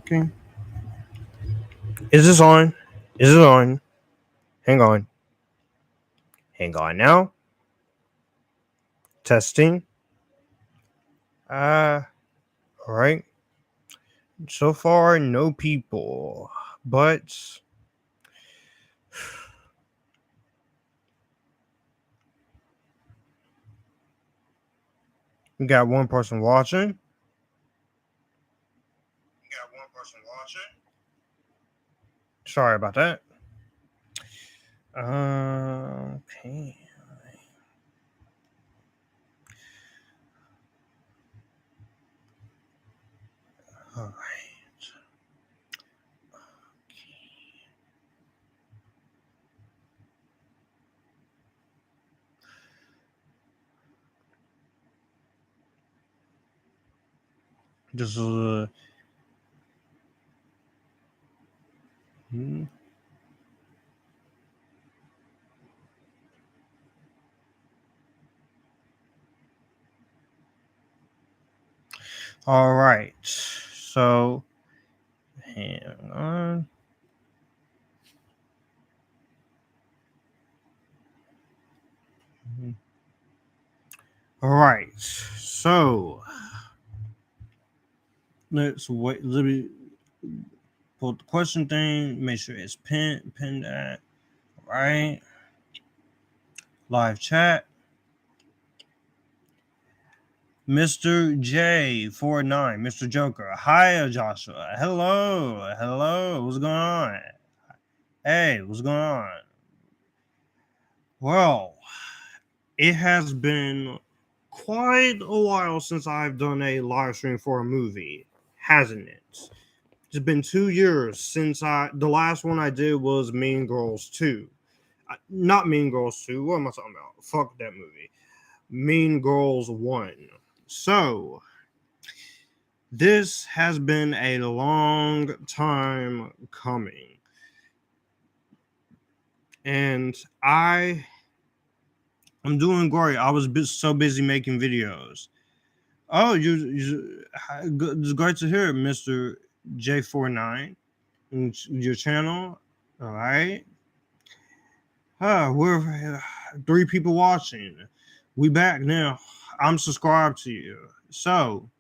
Okay. Is this on? Is it on? Hang on. Hang on now. Testing. All right. So far, no people. But we got one person watching. Sorry about that. Okay. All right. This is all right. So hang on. All right. So let's wait. Let me pull the question thing. Make sure it's pinned at. All right. Live chat. Mr. J49, Mr. Joker. Hi, Joshua. Hello. What's going on? Hey, what's going on? Well, it has been quite a while since I've done a live stream for a movie, hasn't it? It's been 2 years since the last one I did was Mean Girls 2. Not Mean Girls 2. What am I talking about? Fuck that movie. Mean Girls 1. So, this has been a long time coming. And I'm doing great. I was so busy making videos. Oh, it's great to hear, Mr. J49. Your channel. All right. We're 3 people watching. We back now. I'm subscribed to you. So,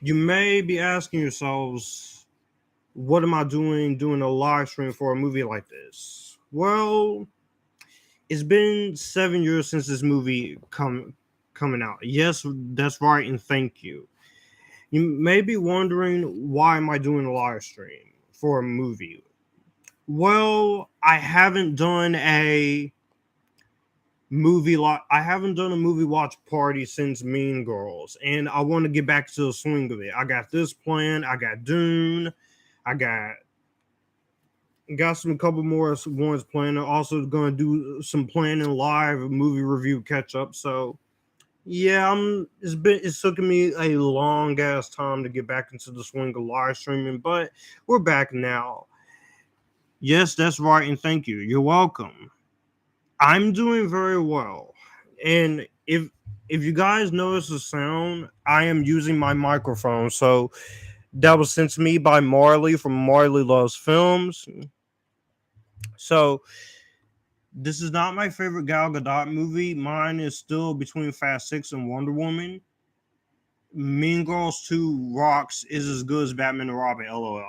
you may be asking yourselves, what am I doing a live stream for a movie like this? Well, it's been 7 years since this movie coming out. Yes, that's right, and thank you. You may be wondering, why am I doing a live stream for a movie? Well, I haven't done a movie watch party since Mean Girls, and I want to get back to the swing of it. I got this plan. I got Dune. I got some couple more ones planned. I'm also gonna do some planning live movie review catch up. So yeah, it's taking me a long ass time to get back into the swing of live streaming, but we're back now. Yes, that's right, and thank you. You're welcome. I'm doing very well, and if you guys notice the sound, I am using my microphone. So that was sent to me by Marley from Marley Loves Films. So this is not my favorite Gal Gadot movie. Mine is still between Fast 6 and Wonder Woman. Mean Girls 2 rocks, is as good as Batman and Robin. LOL.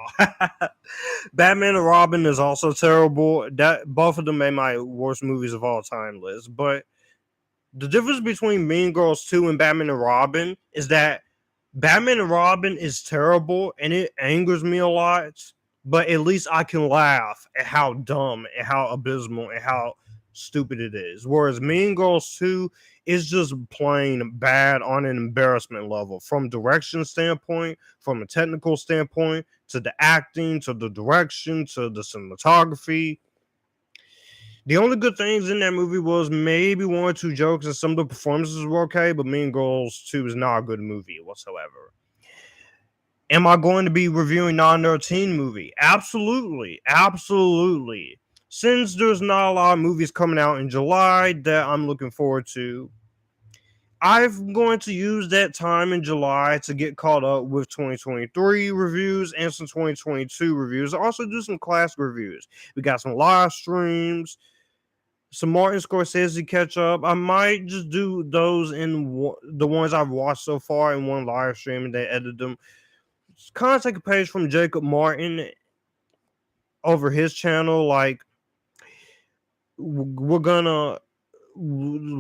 Batman and Robin is also terrible. That both of them made my worst movies of all time list. But the difference between Mean Girls 2 and Batman and Robin is that Batman and Robin is terrible and it angers me a lot, but at least I can laugh at how dumb and how abysmal and how stupid it is. Whereas Mean Girls 2 is just plain bad on an embarrassment level, from direction standpoint, from a technical standpoint, to the acting, to the direction, to the cinematography. The only good things in that movie was maybe one or two jokes, and some of the performances were okay, but Mean Girls 2 is not a good movie whatsoever. Am I going to be reviewing another teen movie? Absolutely. Absolutely. Since there's not a lot of movies coming out in July that I'm looking forward to, I'm going to use that time in July to get caught up with 2023 reviews and some 2022 reviews. I'll also do some classic reviews. We got some live streams, some Martin Scorsese catch up. I might just do those in the ones I've watched so far in one live stream and then edit them. Just kind of take a page from Jacob Martin over his channel. Like, we're gonna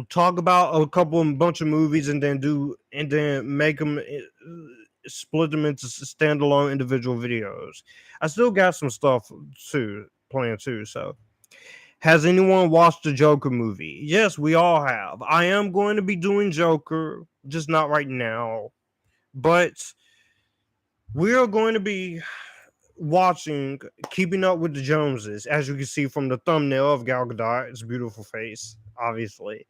talk about a bunch of movies and then make them split them into standalone individual videos. I still got some stuff too planned too. So, has anyone watched the Joker movie? Yes, we all have. I am going to be doing Joker, just not right now, but we are going to be watching Keeping Up with the Joneses, as you can see from the thumbnail of Gal Gadot's beautiful face, obviously.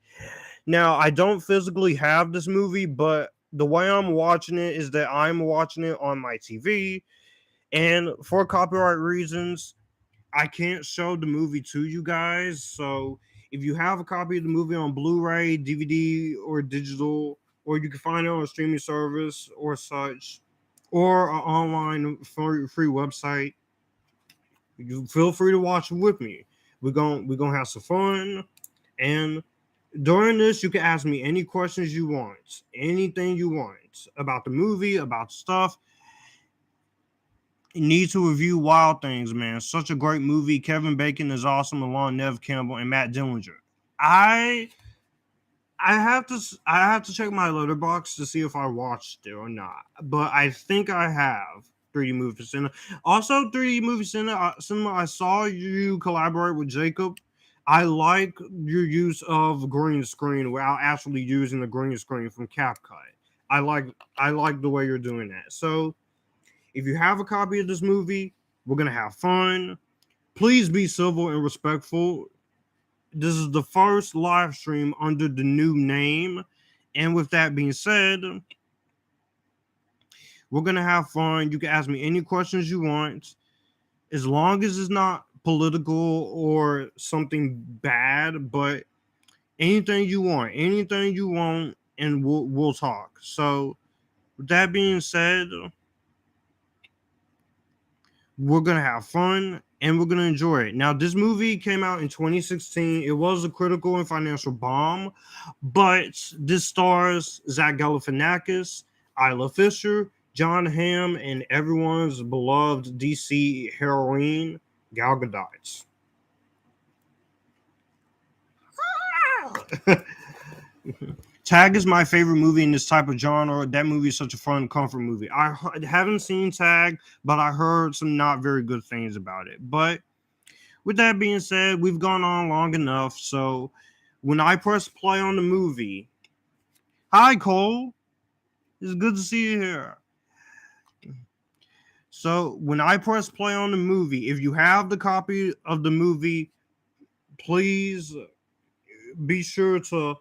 Now, I don't physically have this movie, but the way I'm watching it is that I'm watching it on my TV, and for copyright reasons, I can't show the movie to you guys. So, if you have a copy of the movie on Blu-ray, DVD, or digital, or you can find it on a streaming service or such, or an online free website, you feel free to watch it with me. We're gonna have some fun, and during this, you can ask me any questions you want, anything you want about the movie, about stuff. You need to review Wild Things, man. Such a great movie. Kevin Bacon is awesome, along Nev Campbell and Matt Dillinger. I I have to check my letterbox to see if I watched it or not. But I think I have 3D Movie Cinema. Also, 3D Movie Cinema. I saw you collaborate with Jacob. I like your use of green screen without actually using the green screen from CapCut. I like I like the way you're doing that. So if you have a copy of this movie, we're gonna have fun. Please be civil and respectful. This is the first live stream under the new name. And with that being said, we're going to have fun. You can ask me any questions you want, as long as it's not political or something bad, but anything you want, and we'll talk. So, with that being said, we're gonna have fun and we're gonna enjoy it. Now, this movie came out in 2016. It was a critical and financial bomb, but this stars Zach Galifianakis, Isla Fisher, Jon Hamm, and everyone's beloved DC heroine Gal Gadot. Tag is my favorite movie in this type of genre. That movie is such a fun comfort movie. I haven't seen Tag, but I heard some not very good things about it. But with that being said, we've gone on long enough. So when I press play on the movie, hi Cole, it's good to see you here. So when I press play on the movie, if you have the copy of the movie, please be sure to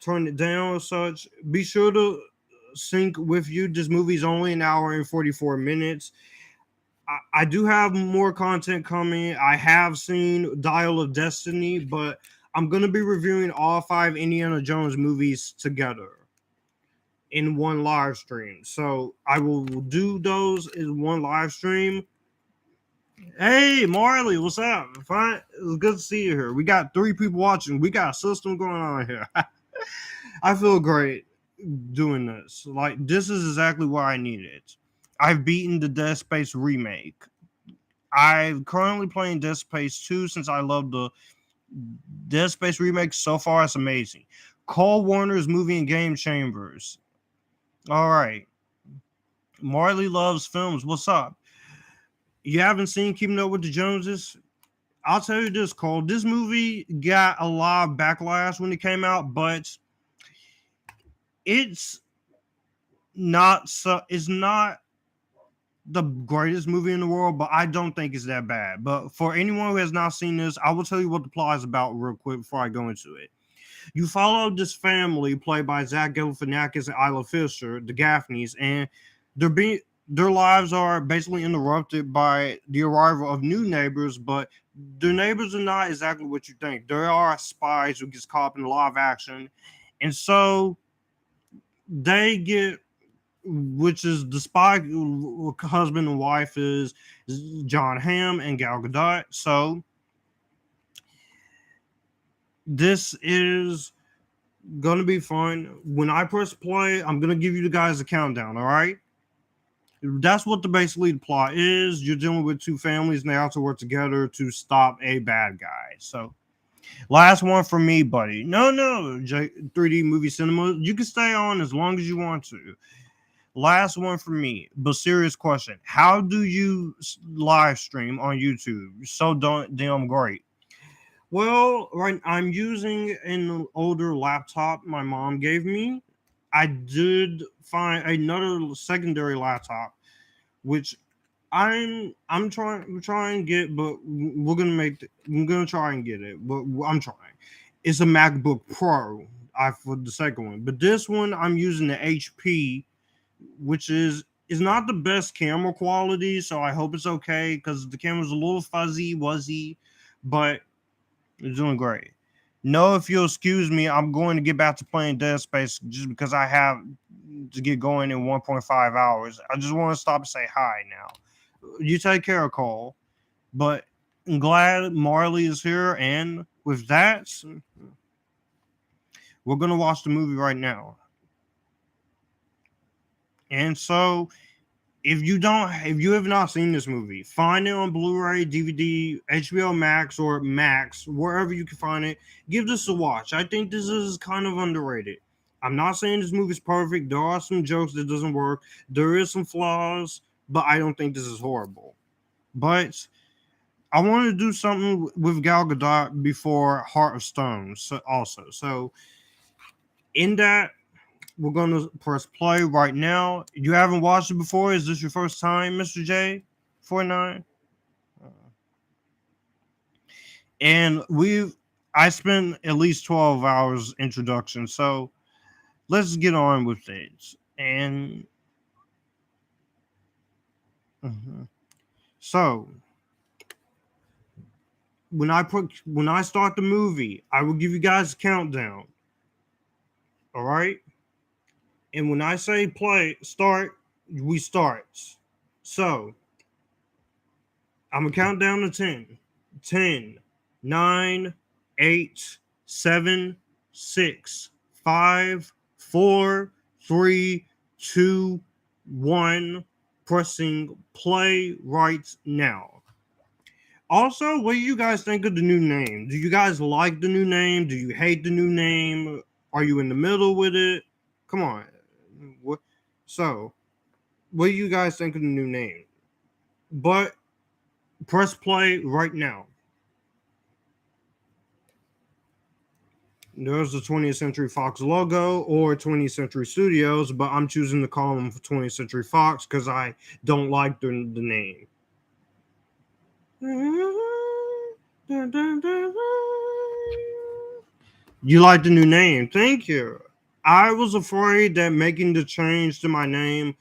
turn it down or such. Be sure to sync with you. This movie's only an hour and 44 minutes. I do have more content coming. I have seen Dial of Destiny, but I'm going to be reviewing all 5 Indiana Jones movies together in one live stream. So I will do those in one live stream. Hey, Marley, what's up? Fine. It's good to see you here. We got 3 people watching. We got a system going on here. I feel great doing this. Like, this is exactly what I needed. I've beaten the Dead Space remake. I'm currently playing Dead Space 2 since I love the Dead Space remake. So far, it's amazing. Cole Warner's movie and Game Chambers. All right. Marley loves films. What's up? You haven't seen Keeping Up with the Joneses? I'll tell you this, Cole. This movie got a lot of backlash when it came out, but it's not the greatest movie in the world, but I don't think it's that bad. But for anyone who has not seen this, I will tell you what the plot is about real quick before I go into it. You follow this family played by Zach Galifianakis and Isla Fisher, the Gaffneys, and their lives are basically interrupted by the arrival of new neighbors, but their neighbors are not exactly what you think. There are spies who gets caught up in live action, and so they get, which is the spy husband and wife is Jon Hamm and Gal Gadot. So this is gonna be fun. When I press play, I'm gonna give you the guys a countdown. All right. That's what basically the plot is. You're dealing with two families and they have to work together to stop a bad guy. So last one for me, buddy. No, 3D movie cinema. You can stay on as long as you want to. Last one for me, but serious question. How do you live stream on YouTube? So damn great. Well, right, I'm using an older laptop my mom gave me. I did find another secondary laptop, which I'm trying to get, but I'm gonna try and get it, but I'm trying. It's a MacBook Pro. I for the second one, but this one I'm using the HP, which is not the best camera quality, so I hope it's okay because the camera's a little fuzzy, wuzzy, but it's doing great. No, if you'll excuse me, I'm going to get back to playing Dead Space just because I have to get going in 1.5 hours. I just want to stop and say hi now. You take care, Cole. But I'm glad Marley is here, and with that, we're gonna watch the movie right now. And so, if you have not seen this movie, find it on Blu-ray, DVD, HBO Max, or Max, wherever you can find it. Give this a watch. I think this is kind of underrated. I'm not saying this movie's perfect. There are some jokes that doesn't work. There is some flaws, but I don't think this is horrible. But I wanted to do something with Gal Gadot before Heart of Stone. So in that, we're gonna press play right now. You haven't watched it before? Is this your first time, Mr. J? 49? And I spent at least 12 hours introduction, so let's get on with it. And so when I start the movie, I will give you guys a countdown. All right? And when I say play, start, we start. So I'm going to count down to 10. 10, 9, 8, 7, 6, 5, 4, 3, 2, 1. Pressing play right now. Also, what do you guys think of the new name? Do you guys like the new name? Do you hate the new name? Are you in the middle with it? Come on. So, what do you guys think of the new name? But press play right now. There's the 20th Century Fox logo or 20th Century Studios, but I'm choosing to call them 20th Century Fox because I don't like the name. You like the new name? Thank you. I was afraid that making the change to my name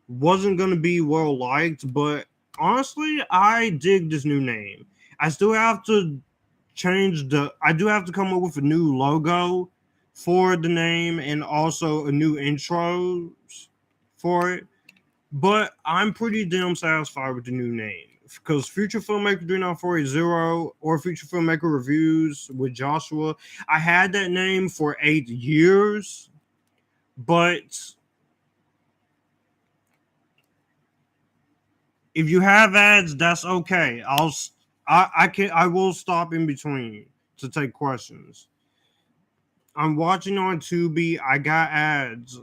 wasn't going to be well liked, but honestly, I dig this new name. I still have to I do have to come up with a new logo for the name and also a new intro for it. But I'm pretty damn satisfied with the new name because Future Filmmaker 39480 or Future Filmmaker Reviews with Joshua, I had that name for 8 years, but if you have ads, that's okay. I will stop in between to take questions. I'm watching on Tubi. I got ads,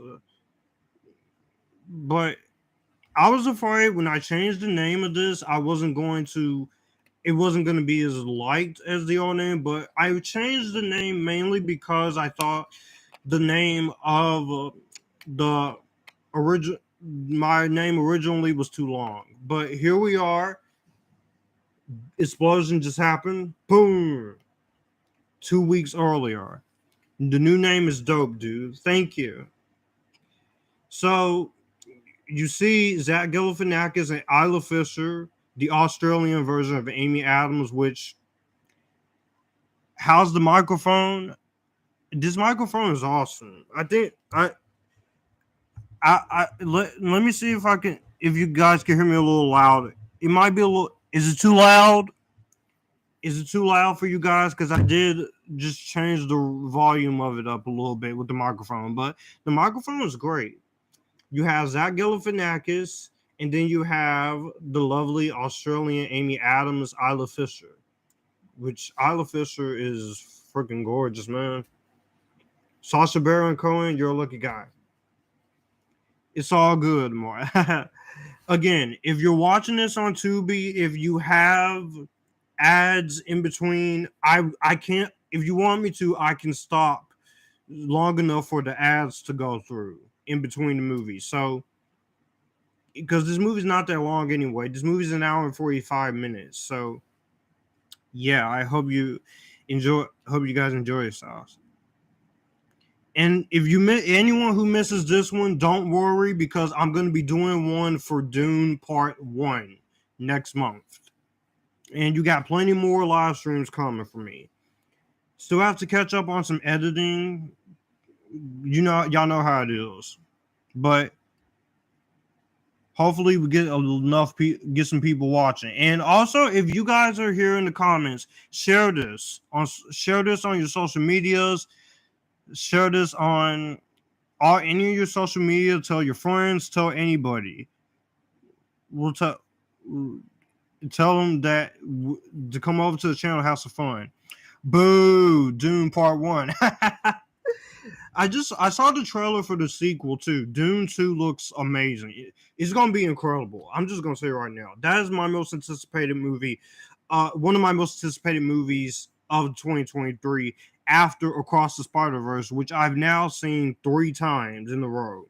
but I was afraid when I changed the name of this, it wasn't going to be as liked as the old name. But I changed the name mainly because I thought the name of the original my name originally was too long. But here we are. Explosion just happened. Boom. 2 weeks earlier. The new name is dope, dude. Thank you. So you see Zach Galifianakis and Isla Fisher, the Australian version of Amy Adams, which how's the microphone? This microphone is awesome. Let me see if I can, if you guys can hear me a little loud. It might be a little. Is it too loud? Is it too loud for you guys? Because I did just change the volume of it up a little bit with the microphone, but the microphone is great. You have Zach Galifianakis, and then you have the lovely Australian Amy Adams, Isla Fisher, which Isla Fisher is freaking gorgeous, man. Sacha Baron Cohen, you're a lucky guy. It's all good, more. Again, if you're watching this on Tubi, if you have ads in between, I can't. If you want me to, I can stop long enough for the ads to go through in between the movies. So, because this movie's not that long anyway, this movie's an hour and 45 minutes. So, yeah, I hope you enjoy. Hope you guys enjoy yourselves. And if you miss anyone who misses this one, don't worry because I'm going to be doing one for Dune Part 1 next month. And you got plenty more live streams coming for me. Still have to catch up on some editing. You know, y'all know how it is. But hopefully we get get some people watching. And also, if you guys are here in the comments, share this on your social medias. Share this on any of your social media. Tell your friends. Tell anybody. We'll tell them that to come over to the channel, have some fun. Boo! Dune Part 1. I saw the trailer for the sequel too. Dune 2 looks amazing. It's gonna be incredible. I'm just gonna say right now. That is my most anticipated movie. One of my most anticipated movies of 2023 after Across the Spider-Verse, which I've now seen 3 times in a row.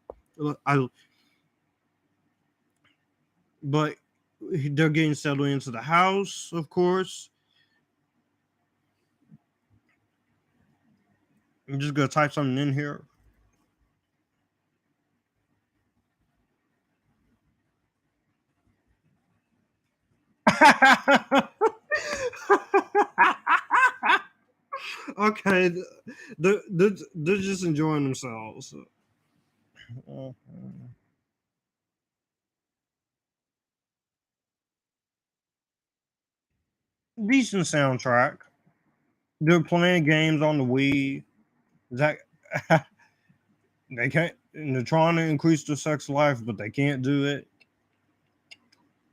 But they're getting settled into the house, of course. I'm just gonna type something in here. Okay, they're just enjoying themselves. Decent soundtrack. They're playing games on the Wii. That they can't. They're trying to increase their sex life, but they can't do it.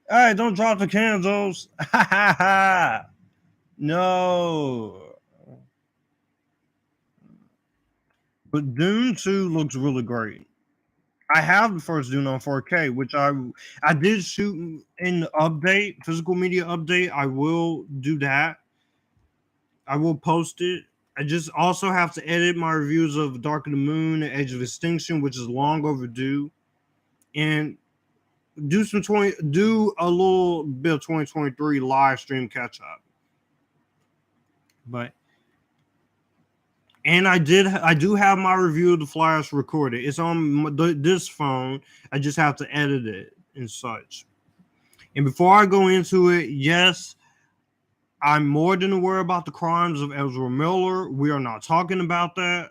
Hey, don't drop the candles. No. But Dune 2 looks really great. I have the first Dune on 4K, which I did shoot in the update, physical media update. I will do that. I will post it. I just also have to edit my reviews of Dark of the Moon, Edge of Extinction, which is long overdue, and do a little bit of 2023 live stream catch up. But and I do have my review of the Flash recorded. It's on this phone. I just have to edit it and such. And before I go into it, yes, I'm more than aware about the crimes of Ezra Miller. We are not talking about that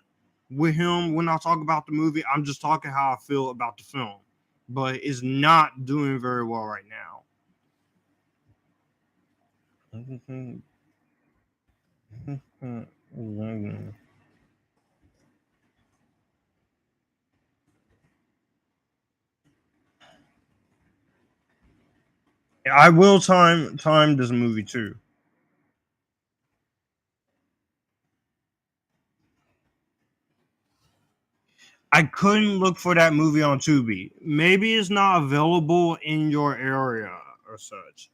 with him. We're not talking about the movie. I'm just talking how I feel about the film. But it's not doing very well right now. I will time this movie too. I couldn't look for that movie on Tubi. Maybe it's not available in your area or such.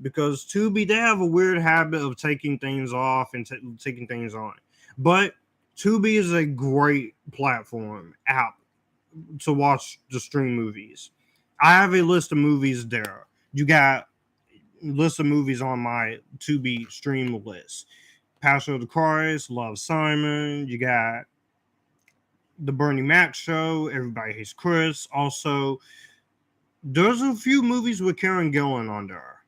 Because Tubi, they have a weird habit of taking things off and taking things on. But Tubi is a great platform app to watch the stream movies. I have a list of movies there. You got a list of movies on my Tubi stream list. Passion of the Christ, Love Simon. You got the Bernie Mac Show, Everybody Hates Chris. Also, there's a few movies with Karen Gillan on there.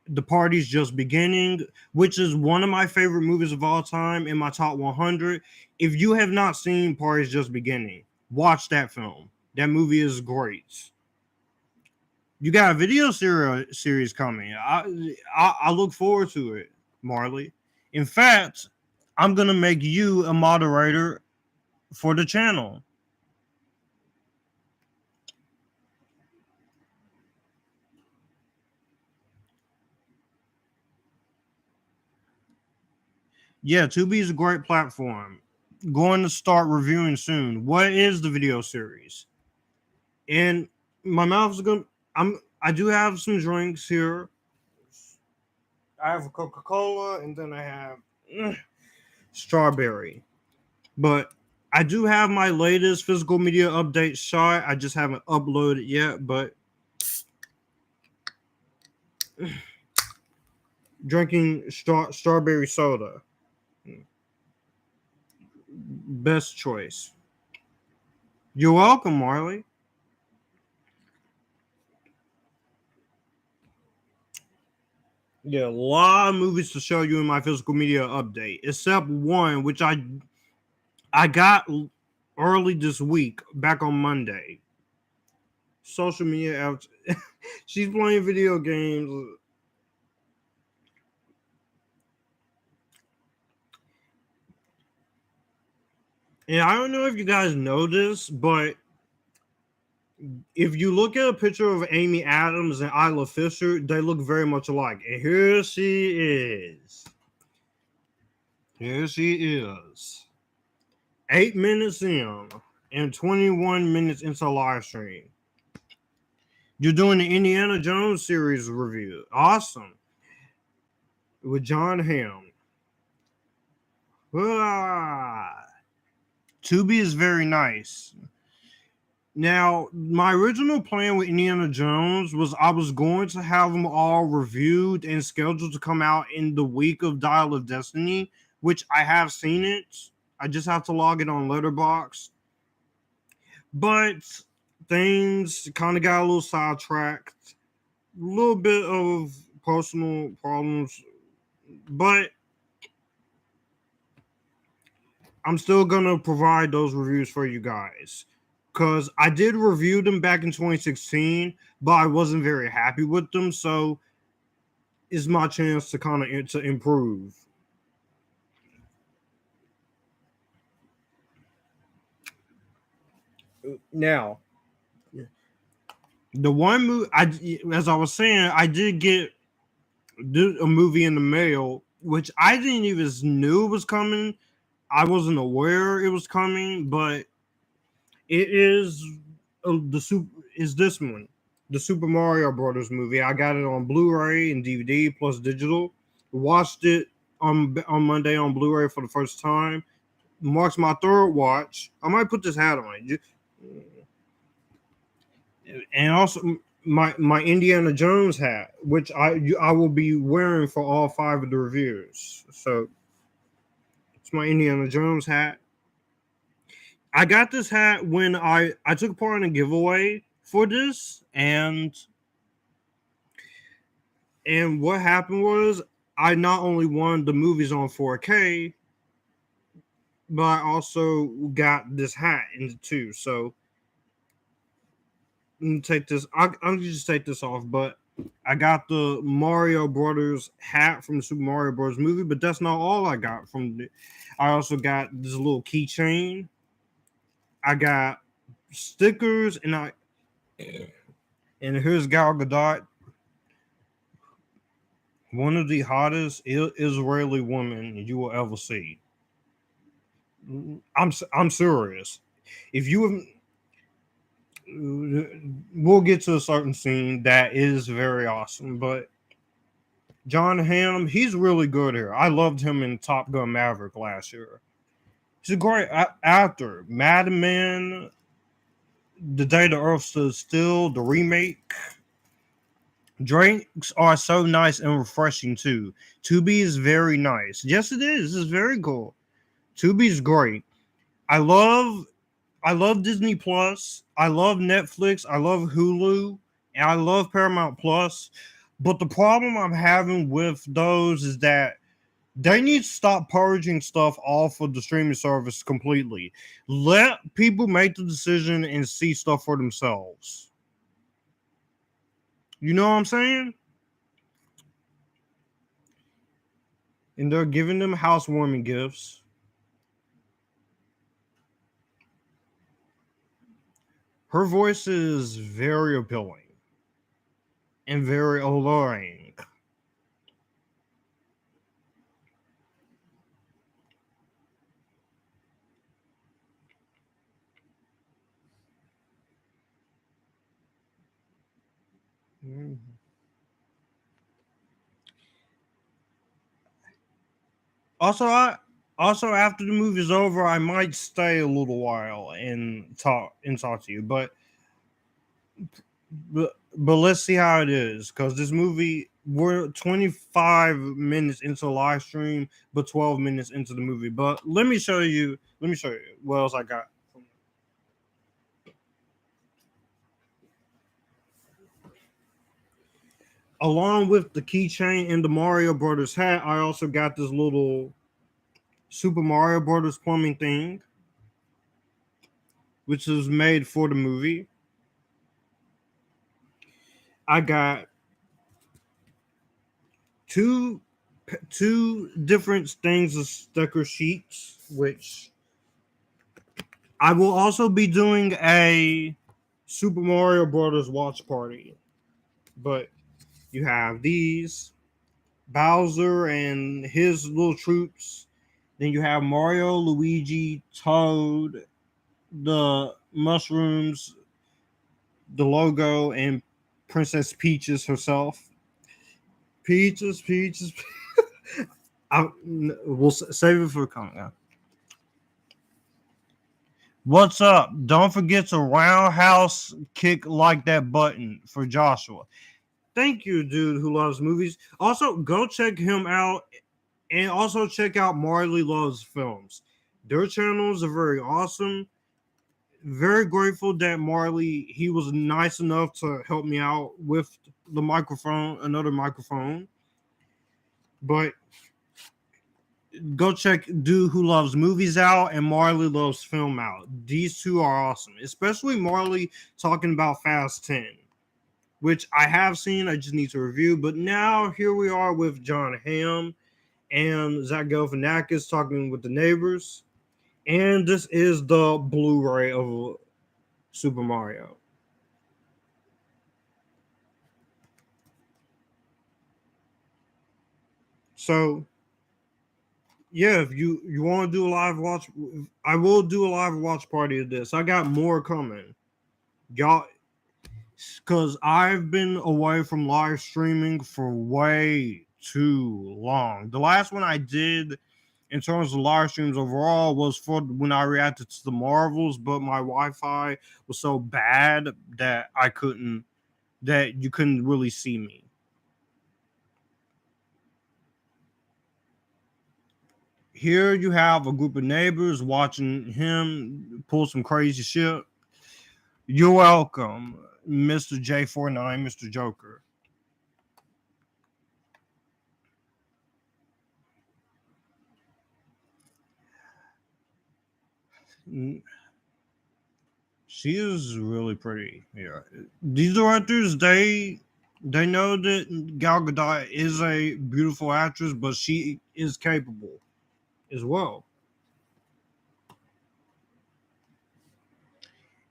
The Party's Just Beginning, which is one of my favorite movies of all time in my top 100. If you have not seen Party's Just Beginning, Watch that film. That movie is great. You got a video series coming. I look forward to it, Marley. In fact, I'm gonna make you a moderator for the channel. Yeah, Tubi is a great platform. Going to start reviewing soon. What is the video series? And my mouth's gonna. I do have some drinks here. I have a Coca-Cola, and then I have strawberry. But I do have my latest physical media update shot. I just haven't uploaded yet, but drinking strawberry soda. Best choice. You're welcome, Marley. Yeah, a lot of movies to show you in my physical media update, except one which I got early this week, back on Monday. Social media out. She's playing video games. And I don't know if you guys know this, but if you look at a picture of Amy Adams and Isla Fisher, they look very much alike. And here she is. Here she is. 8 minutes in and 21 minutes into live stream. You're doing the Indiana Jones series review. Awesome. With Jon Hamm. Ah. Tubi is very nice. Now, my original plan with Indiana Jones was I was going to have them all reviewed and scheduled to come out in the week of Dial of Destiny, which I have seen it. I just have to log it on Letterboxd. But things kind of got a little sidetracked. A little bit of personal problems. But I'm still going to provide those reviews for you guys. Because I did review them back in 2016, but I wasn't very happy with them. So it's my chance to kind of to improve. Now, the one movie, as I was saying, I did get a movie in the mail, which I didn't even knew was coming. I wasn't aware it was coming, but it is this one, the Super Mario Brothers movie. I got it on Blu-ray and DVD plus digital. Watched it on Monday on Blu-ray for the first time. Marks my third watch. I might put this hat on. And also my Indiana Jones hat, which I will be wearing for all 5 of the reviews. So it's my Indiana Jones hat. I got this hat when I took part in a giveaway for this, and what happened was I not only won the movies on 4K, but I also got this hat in it too. So let me take this. I'll just take this off, but I got the Mario Brothers hat from the Super Mario Bros. Movie, but that's not all I got from it. I also got this little keychain. I got stickers, and here's Gal Gadot, one of the hottest Israeli women you will ever see. I'm serious. If you we'll get to a certain scene that is very awesome, but Jon Hamm, he's really good here. I loved him in Top Gun Maverick last year. He's a great actor. Mad Men, The Day the Earth Stood Still, the remake. Drinks are so nice and refreshing too. Tubi is very nice. Yes, it is. It's very cool. Tubi's great. I love Disney Plus. I love Netflix. I love Hulu. And I love Paramount Plus. But the problem I'm having with those is that They need to stop purging stuff off of the streaming service completely. Let people make the decision and see stuff for themselves. You know what I'm saying? And they're giving them housewarming gifts. Her voice is very appealing and very alluring. Also, after the movie's over, I might stay a little while and talk to you. But let's see how it is, because this movie, we're 25 minutes into the live stream, but 12 minutes into the movie. But let me show you what else I got. Along with the keychain and the Mario Brothers hat, I also got this little Super Mario Brothers plumbing thing, which is made for the movie. I got two different things of sticker sheets, which I will also be doing a Super Mario Brothers watch party. But you have these Bowser and his little troops. Then you have Mario, Luigi, Toad, the mushrooms, the logo, and Princess Peaches herself. Peaches. We'll save it for coming. What's up? Don't forget to roundhouse kick like that button for Joshua. Thank you, dude who loves movies. Also, go check him out and also check out Marley Loves Films. Their channels are very awesome. Very grateful that Marley, he was nice enough to help me out with the microphone, another microphone. But go check Dude Who Loves Movies out and Marley Loves Film out. These two are awesome, especially Marley talking about Fast 10, which I have seen. I just need to review. But now here we are with Jon Hamm and Zach Galifianakis talking with the neighbors. And this is the Blu-ray of Super Mario. So yeah, if you want to do a live watch, I will do a live watch party of this. I got more coming, y'all, because I've been away from live streaming for way too long. The last one I did in terms of live streams overall was for when I reacted to the Marvels, but my Wi-Fi was so bad that you couldn't really see me. Here you have a group of neighbors watching him pull some crazy shit. You're welcome, Mr. J49, Mr. Joker. She is really pretty. Yeah, these directors, they know that Gal Gadot is a beautiful actress, but she is capable as well.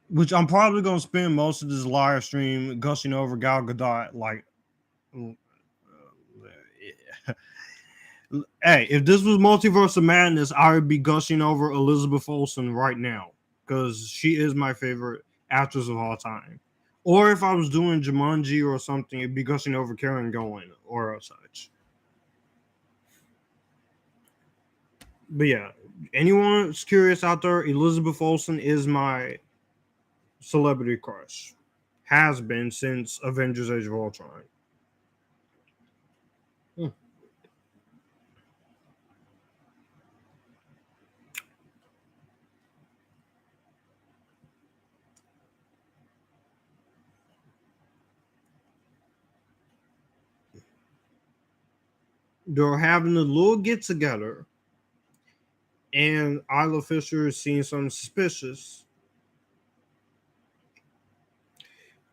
Which I'm probably gonna spend most of this live stream gushing over Gal Gadot. Like, hey, if this was Multiverse of Madness, I would be gushing over Elizabeth Olsen right now because she is my favorite actress of all time. Or if I was doing Jumanji or something, it'd be gushing over Karen Gowan or such. But yeah, anyone's curious out there, Elizabeth Olsen is my celebrity crush. Has been since Avengers Age of Ultron. Hmm. They're having a little get together, and Isla Fisher is seeing something suspicious.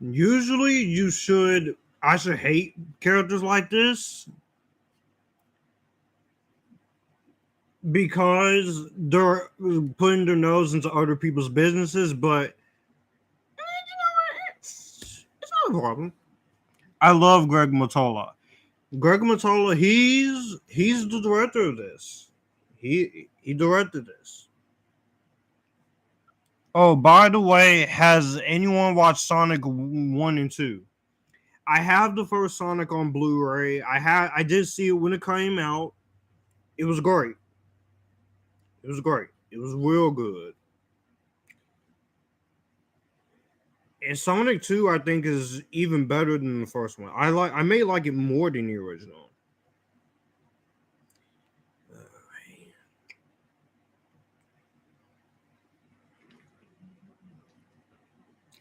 Usually, I should hate characters like this because they're putting their nose into other people's businesses, but it's not a problem. I love Greg Mottola. Greg Mottola, he's the director of this. He directed this. Oh, by the way, has anyone watched Sonic 1 and 2? I have the first Sonic on Blu-ray. I did see it when it came out. It was great. It was great. It was real good. And Sonic 2, I think, is even better than the first one. I may like it more than the original.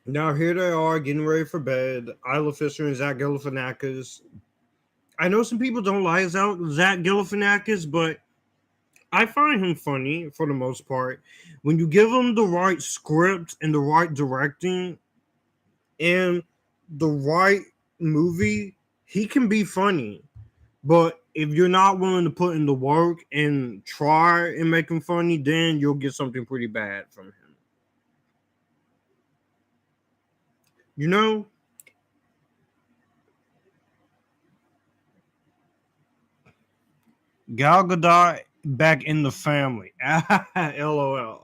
Now here they are getting ready for bed. Isla Fisher and Zach Galifianakis. I know some people don't like Zach Galifianakis, but I find him funny for the most part. When you give him the right script and the right directing and the right movie, he can be funny. But if you're not willing to put in the work and try and make him funny, then you'll get something pretty bad from him. You know? Gal Gadot back in the family. LOL.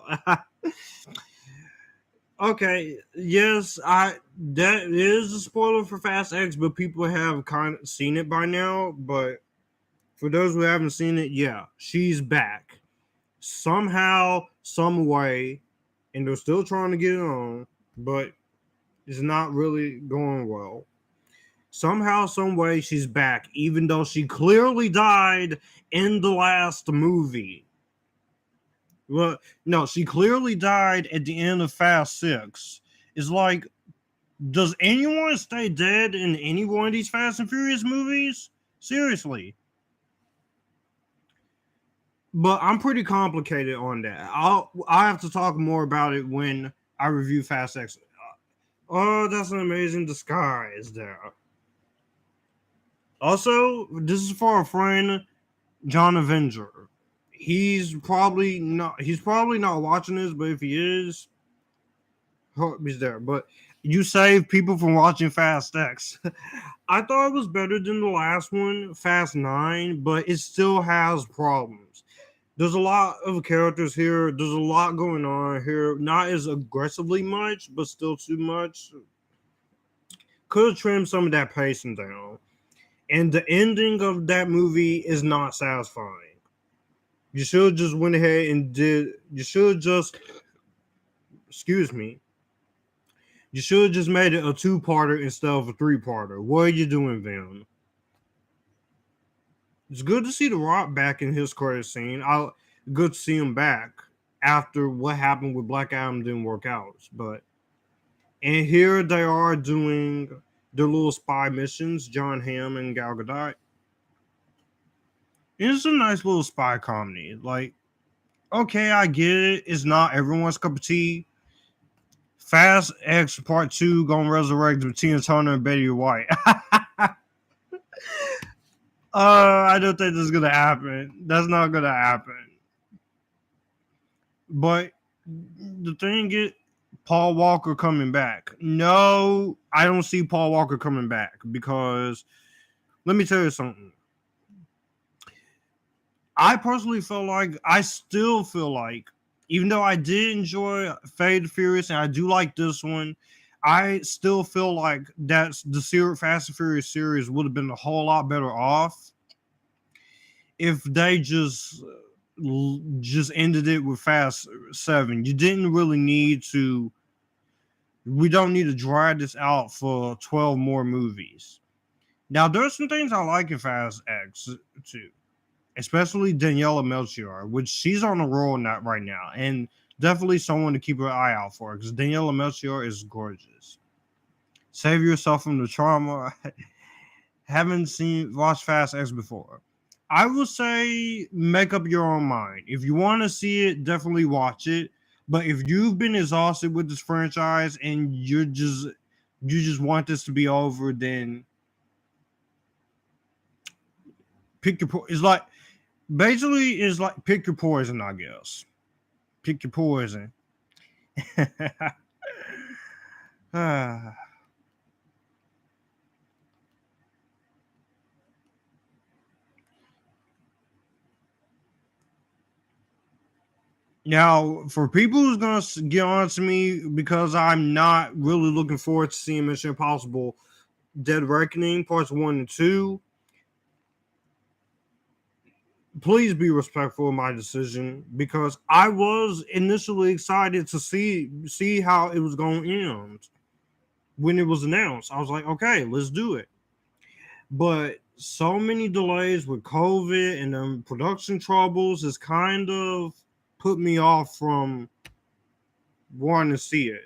Okay, yes, I that is a spoiler for Fast X, but people have kind of seen it by now. But for those who haven't seen it, yeah, she's back somehow, some way, and they're still trying to get it on, but it's not really going well. Somehow, some way, she's back, even though she clearly died in the last movie. Well, no, she clearly died at the end of Fast Six. It's like, does anyone stay dead in any one of these Fast and Furious movies? Seriously. But I'm pretty complicated on that. I'll have to talk more about it when I review Fast X. Oh, that's an amazing disguise there. Also, this is for a friend, John Avenger. He's probably not watching this, but if he is, hope he's there. But you save people from watching Fast X. I thought it was better than the last one, Fast 9, but it still has problems. There's a lot of characters here. There's a lot going on here. Not as aggressively much, but still too much. Could have trimmed some of that pacing down. And the ending of that movie is not satisfying. You should have just went ahead and did. You should have just. Excuse me. You should have just made it a two-parter instead of a three-parter. What are you doing, Vin? It's good to see The Rock back in his credit scene. Good to see him back after what happened with Black Adam didn't work out. And here they are doing their little spy missions, Jon Hamm and Gal Gadot. It's a nice little spy comedy. Like, okay, I get it. It's not everyone's cup of tea. Fast X Part 2 gonna resurrect Tina Turner and Betty White. I don't think this is gonna happen. That's not gonna happen. But the thing is, Paul Walker coming back. No, I don't see Paul Walker coming back because let me tell you something. I still feel like, even though I did enjoy Fate of Furious and I do like this one, I still feel like that's the Fast and Furious series would have been a whole lot better off if they just ended it with Fast 7. You didn't really need to. We don't need to drag this out for 12 more movies. Now, there's some things I like in Fast X too, especially Daniela Melchior, which she's on a roll right now, and definitely someone to keep an eye out for because Daniela Melchior is gorgeous. Save yourself from the trauma. Haven't watched Fast X before. I would say make up your own mind. If you want to see it, definitely watch it. But if you've been exhausted with this franchise and you just want this to be over, then pick your. It's like basically it's like pick your poison, I guess. Pick your poison. Ah. Now, for people who's gonna get on to me because I'm not really looking forward to seeing Mission Impossible: Dead Reckoning parts 1 and 2, please be respectful of my decision because I was initially excited to see how it was going to end when it was announced. I was like, okay, let's do it. But so many delays with COVID and production troubles has kind of put me off from wanting to see it.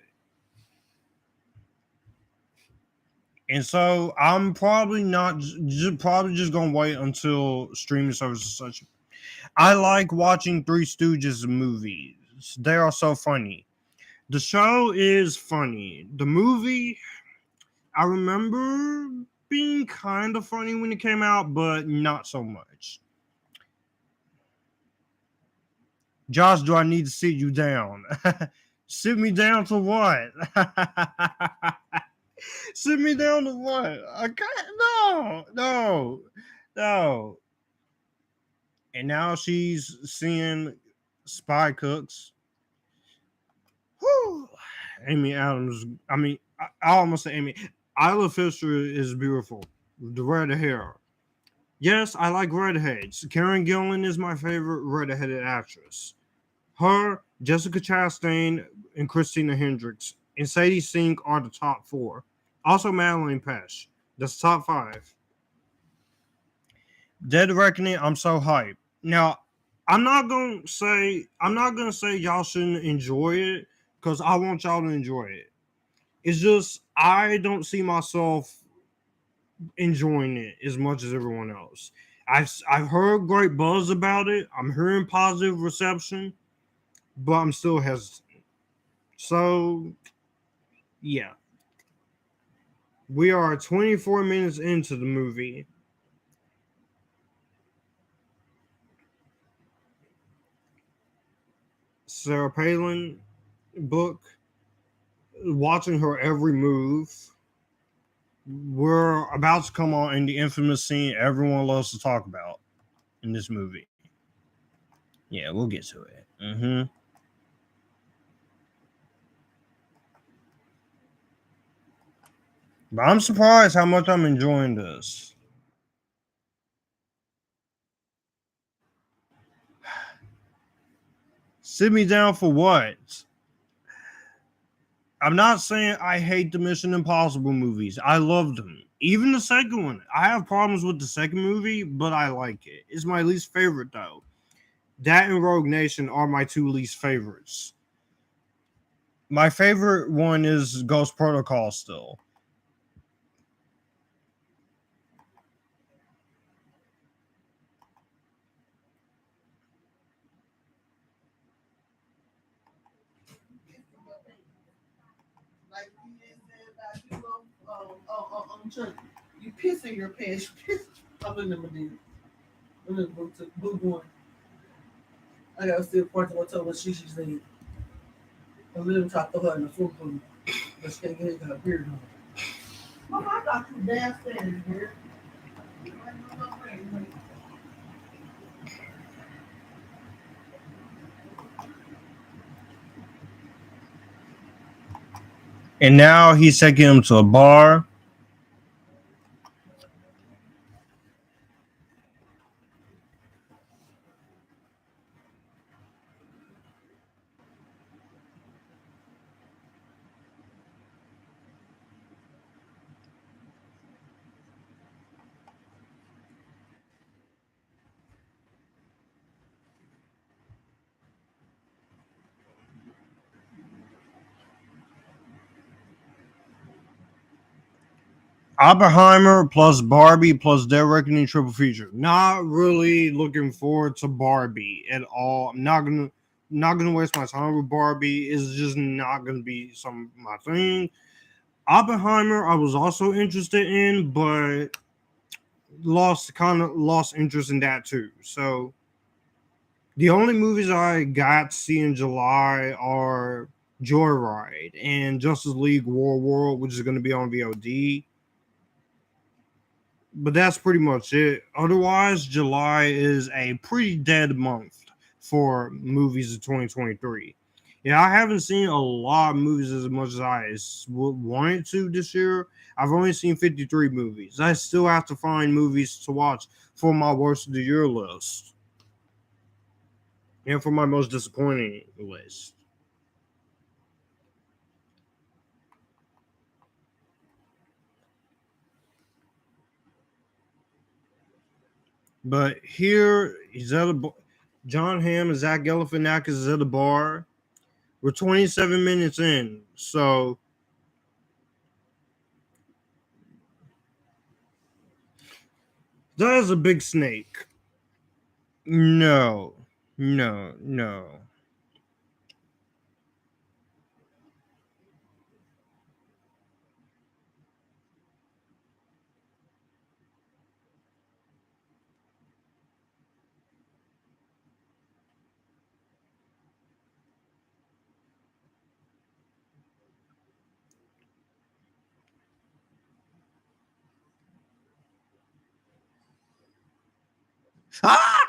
And so I'm probably not probably just gonna wait until streaming services such. I like watching Three Stooges movies. They are so funny. The show is funny. The movie, I remember being kind of funny when it came out, but not so much. Josh, do I need to sit you down? Sit me down to what? Sit me down to what? I can't. No, no, no. And now she's seeing Spy Cooks. Whew. Amy Adams. I almost say Amy. Isla Fisher is beautiful. The red hair. Yes, I like redheads. Karen Gillan is my favorite redheaded actress. Her, Jessica Chastain, and Christina Hendricks, and Sadie Sink are the top four. Also, Madeline Pesh. That's top five. Dead Reckoning. I'm so hyped. Now, I'm not gonna say y'all shouldn't enjoy it because I want y'all to enjoy it. It's just I don't see myself enjoying it as much as everyone else. I've heard great buzz about it. I'm hearing positive reception, but I'm still hesitant. So yeah, we are 24 minutes into the movie. Sarah Palin book, watching her every move. We're about to come on in the infamous scene everyone loves to talk about in this movie. Yeah, we'll get to it. But I'm surprised how much I'm enjoying this. Sit me down for what? I'm not saying I hate the Mission Impossible movies. I love them. Even the second one. I have problems with the second movie, but I like it. It's my least favorite though. That and Rogue Nation are my two least favorites. My favorite one is Ghost Protocol still. You piss in your pants. You piss. I'm in the middle. I'm in the blue one. I gotta still point to Mottola. She said, I little try to throw her in the food food. But she can't get it, got her beard on. Mama, I got you downstairs here. And now he's taking him to a bar. Oppenheimer plus Barbie plus Dead Reckoning triple feature. Not really looking forward to Barbie at all. I'm not gonna waste my time with Barbie. It's just not gonna be my thing. Oppenheimer, I was also interested in, but lost interest in that too. So the only movies I got to see in July are Joyride and Justice League War World, which is going to be on VOD. But that's pretty much it. Otherwise, July is a pretty dead month for movies of 2023. Yeah, I haven't seen a lot of movies as much as I wanted to this year. I've only seen 53 movies. I still have to find movies to watch for my worst of the year list and for my most disappointing list. But here he's at a Jon Hamm and Zach Galifianakis is at the bar. We're 27 minutes in, so that is a big snake. No, no, no. Ah!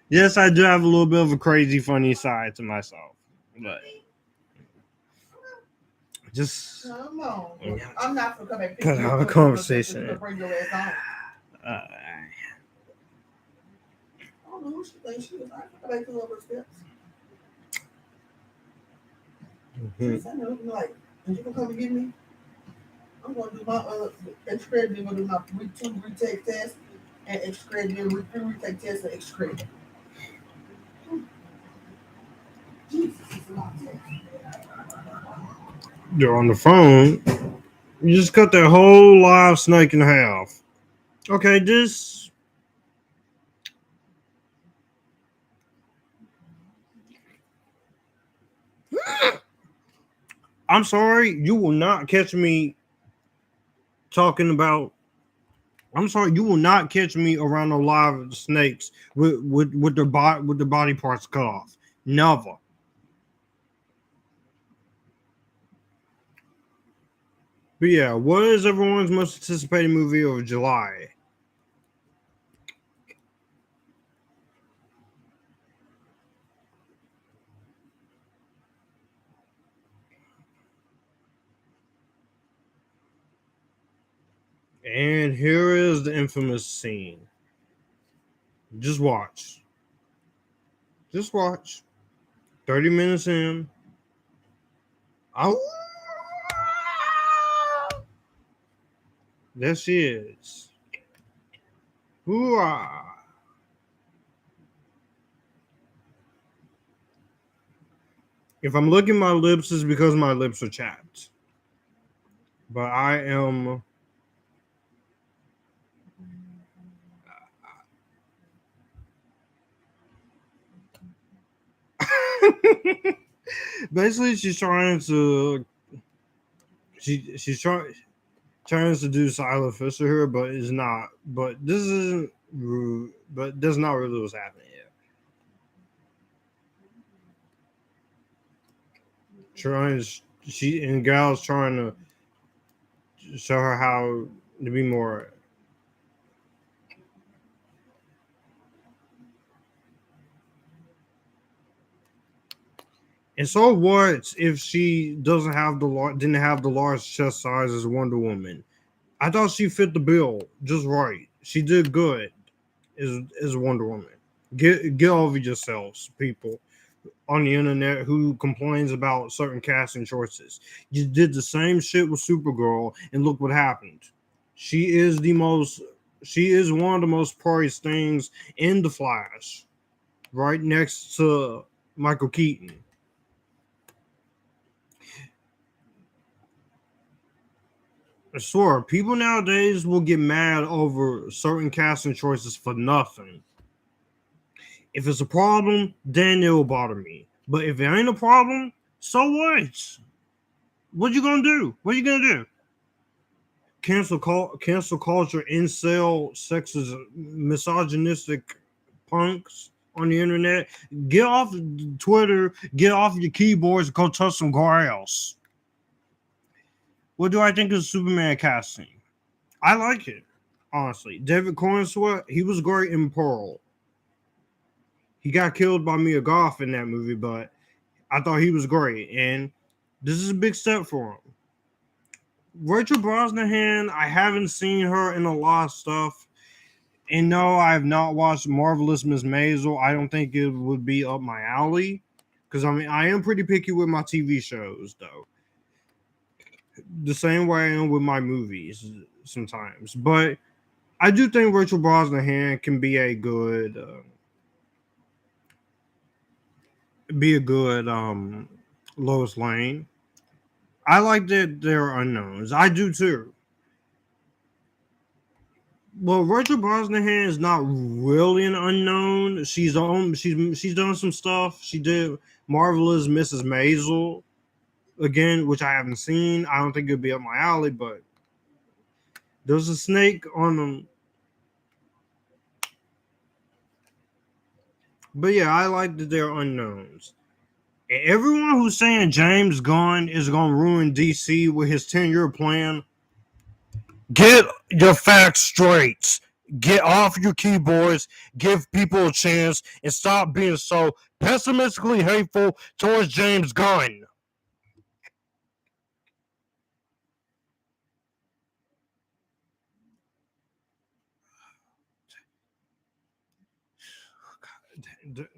Yes, I do have a little bit of a crazy, funny side to myself, but just I'm not gonna come back. cut out a conversation. Uh, I don't know who she thinks she is. I come back to her steps. I know, like, and you can come and get me. I'm gonna do my extra credit, then gonna do my two retake test and extra credit, then three retake test and extra credit. Jesus, it's a lot of tests. They're on the phone. You just cut that whole live snake in half. Okay, this. I'm sorry, you will not catch me talking about. I'm sorry, you will not catch me around the live snakes with their body parts cut off. Never. But yeah, what is everyone's most anticipated movie of July? And here is the infamous scene. Just watch. Just watch. 30 minutes in. Oh, there she is. Hoorah. If I'm licking my lips, it's because my lips are chapped. But I am. Basically, she's trying to do Isla Fisher here, but it's not. But this isn't. But that's not really what's happening here. Trying she and Gal's trying to show her how to be more. And so what if she didn't have the large chest size as Wonder Woman? I thought she fit the bill just right. She did good as Wonder Woman. Get over yourselves, people. on the internet who complains about certain casting choices. You did the same shit with Supergirl, and look what happened. She is the most. She is one of the most praised things in the Flash, right next to Michael Keaton. I swear, people nowadays will get mad over certain casting choices for nothing. If it's a problem, then it'll bother me. But if it ain't a problem, so what? What you gonna do? What you gonna do? Cancel culture, incel, sexist, misogynistic punks on the internet. Get off Twitter, get off your keyboards, and go touch some grass. What do I think of Superman casting? I like it, honestly. David Cornsweet, he was great in Pearl. He got killed by Mia Goth in that movie, but I thought he was great, and this is a big step for him. Rachel Brosnahan, I haven't seen her in a lot of stuff. And no, I have not watched Marvelous Miss Maisel. I don't think it would be up my alley. Because I mean, I am pretty picky with my TV shows, though. The same way I am with my movies sometimes. But I do think Rachel Brosnahan can be a good, Lois Lane. I like that they're unknowns. I do too. Well, Rachel Brosnahan is not really an unknown. She's done some stuff. She did Marvelous Mrs. Maisel again, which I haven't seen. I don't think it'd be up my alley, but there's a snake on them. But yeah, I like that they're unknowns. And everyone who's saying James Gunn is gonna ruin DC with his 10-year plan, get your facts straight. Get off your keyboards, give people a chance, and stop being so pessimistically hateful towards James Gunn.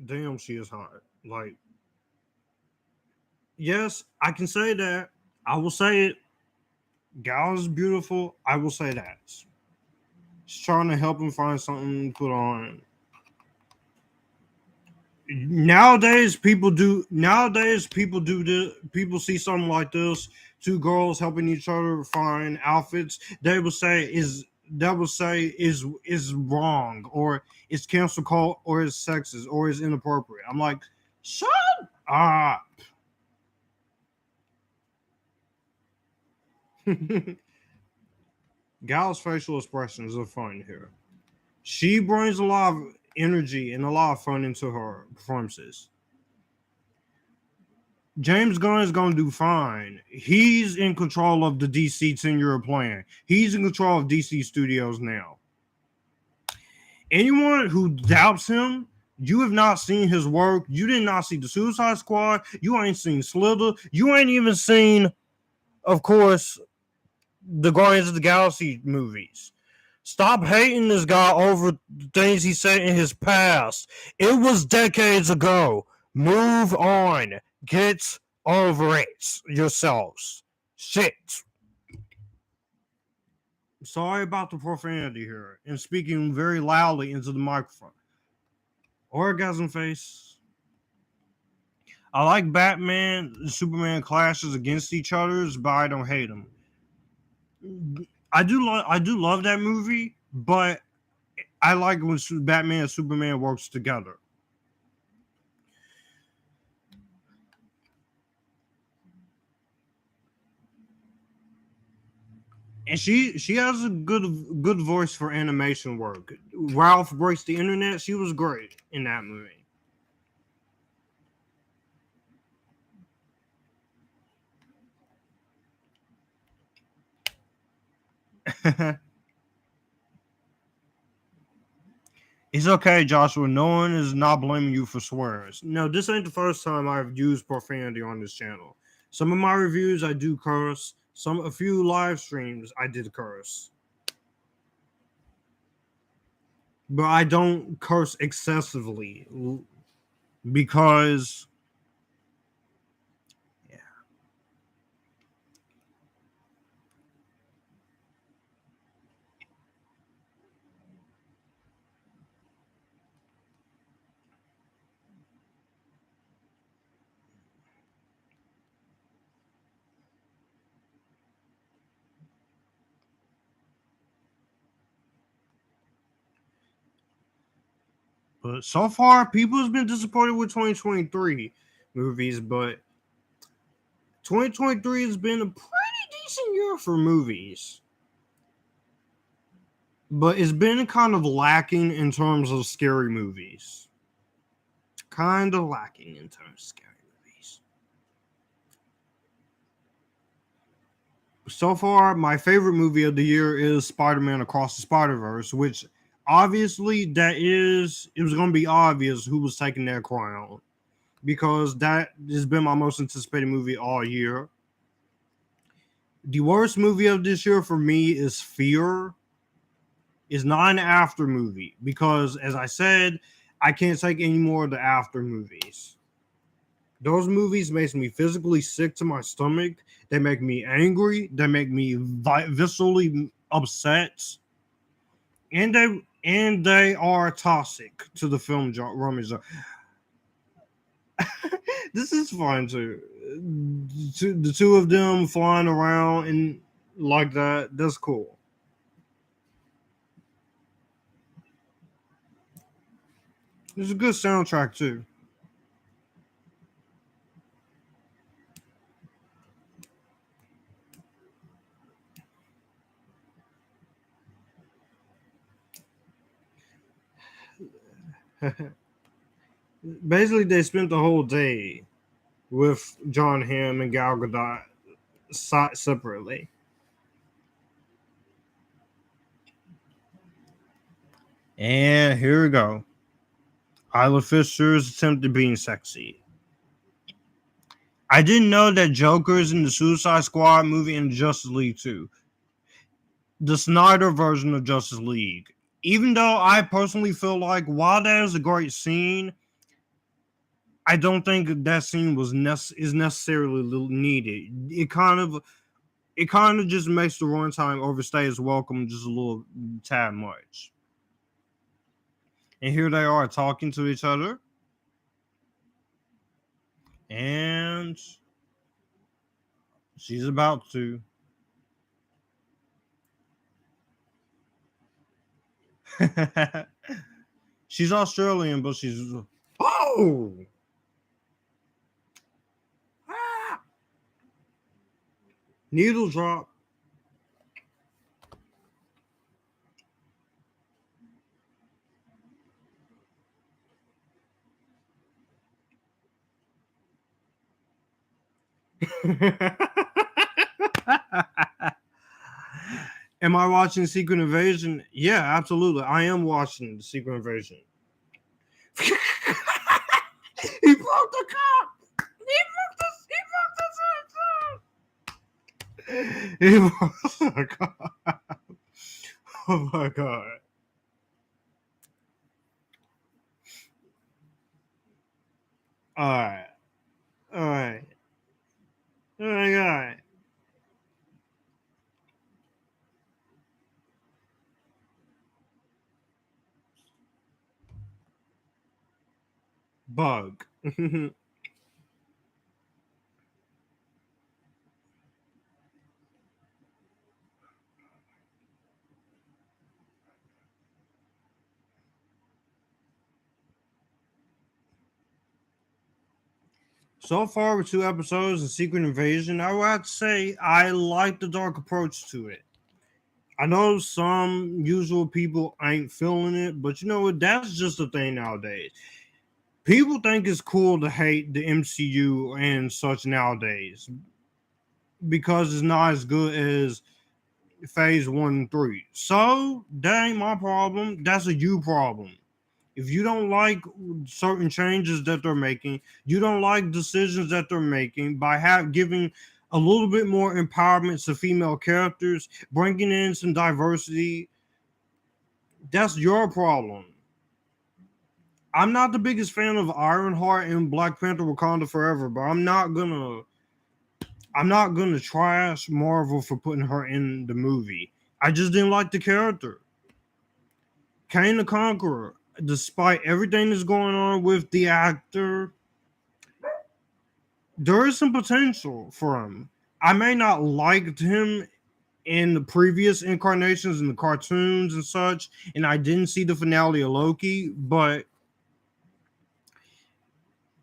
Damn, she is hot. Like, yes, I can say that. I will say it. Gal is beautiful. I will say that. She's trying to help him find something to put on. Nowadays people do this. People see something like this, two girls helping each other find outfits, they will say is wrong, or it's cancel cult, or it's sexist, or it's inappropriate. I'm like, shut up. Gal's facial expressions are fun here. She brings a lot of energy and a lot of fun into her performances. James Gunn is going to do fine. He's in control of the DC 10-year plan. He's in control of DC Studios now. Anyone who doubts him, you have not seen his work. You did not see the Suicide Squad. You ain't seen Slither. You ain't even seen, of course, the Guardians of the Galaxy movies. Stop hating this guy over things he said in his past. It was decades ago. Move on. Get over it yourselves. Shit. Sorry about the profanity here and speaking very loudly into the microphone. Orgasm face. I like Batman and Superman clashes against each other, but I don't hate them. I do love that movie, but I like when Batman and Superman works together. And she has a good voice for animation work. Ralph Breaks the Internet. She was great in that movie. It's okay, Joshua. No one is not blaming you for swears. No, this ain't the first time I've used profanity on this channel. Some of my reviews I do curse. A few live streams I did curse. But I don't curse excessively. because but so far people has been disappointed with 2023 movies, but 2023 has been a pretty decent year for movies. But it's been kind of lacking in terms of scary movies. Kind of lacking in terms of scary movies. So far, my favorite movie of the year is Spider-Man Across the Spider-Verse, which obviously it was going to be obvious who was taking that crown because that has been my most anticipated movie all year. The worst movie of this year for me is Fear. Is not an after movie because, as I said, I can't take any more of the after movies. Those movies makes me physically sick to my stomach. They make me angry. They make me viscerally upset, and they are toxic to the film genre. This is fun too. The two of them flying around and like that. That's cool. It's a good soundtrack too. Basically, they spent the whole day with Jon Hamm and Gal Gadot separately. And here we go. Isla Fisher's attempt at being sexy. I didn't know that Joker's in the Suicide Squad movie and Justice League 2. The Snyder version of Justice League. Even though I personally feel like while that is a great scene, I don't think that scene is necessarily needed. It kind of just makes the runtime overstay its welcome just a little tad much. And here they are talking to each other. And she's about to. She's Australian, but she's. Oh! Ah! Needle drop. Am I watching Secret Invasion? Yeah, absolutely. I am watching the Secret Invasion. He broke the cup. He broke the cup. Oh my god. Alright. Alright. Oh my god. Bug. So far with 2 episodes of Secret Invasion, I would have to say I like the dark approach to it. I know some usual people ain't feeling it, but you know what? That's just a thing nowadays. People think it's cool to hate the MCU and such nowadays because it's not as good as phase 1 and 3. So that ain't my problem. That's a you problem. If you don't like certain changes that they're making, you don't like decisions that they're making by giving a little bit more empowerment to female characters, bringing in some diversity, that's your problem. I'm not the biggest fan of Ironheart and Black Panther Wakanda Forever, but I'm not gonna trash Marvel for putting her in the movie. I just didn't like the character. Kane the Conqueror, despite everything that's going on with the actor, there is some potential for him. I may not liked him in the previous incarnations in the cartoons and such, and I didn't see the finale of Loki, but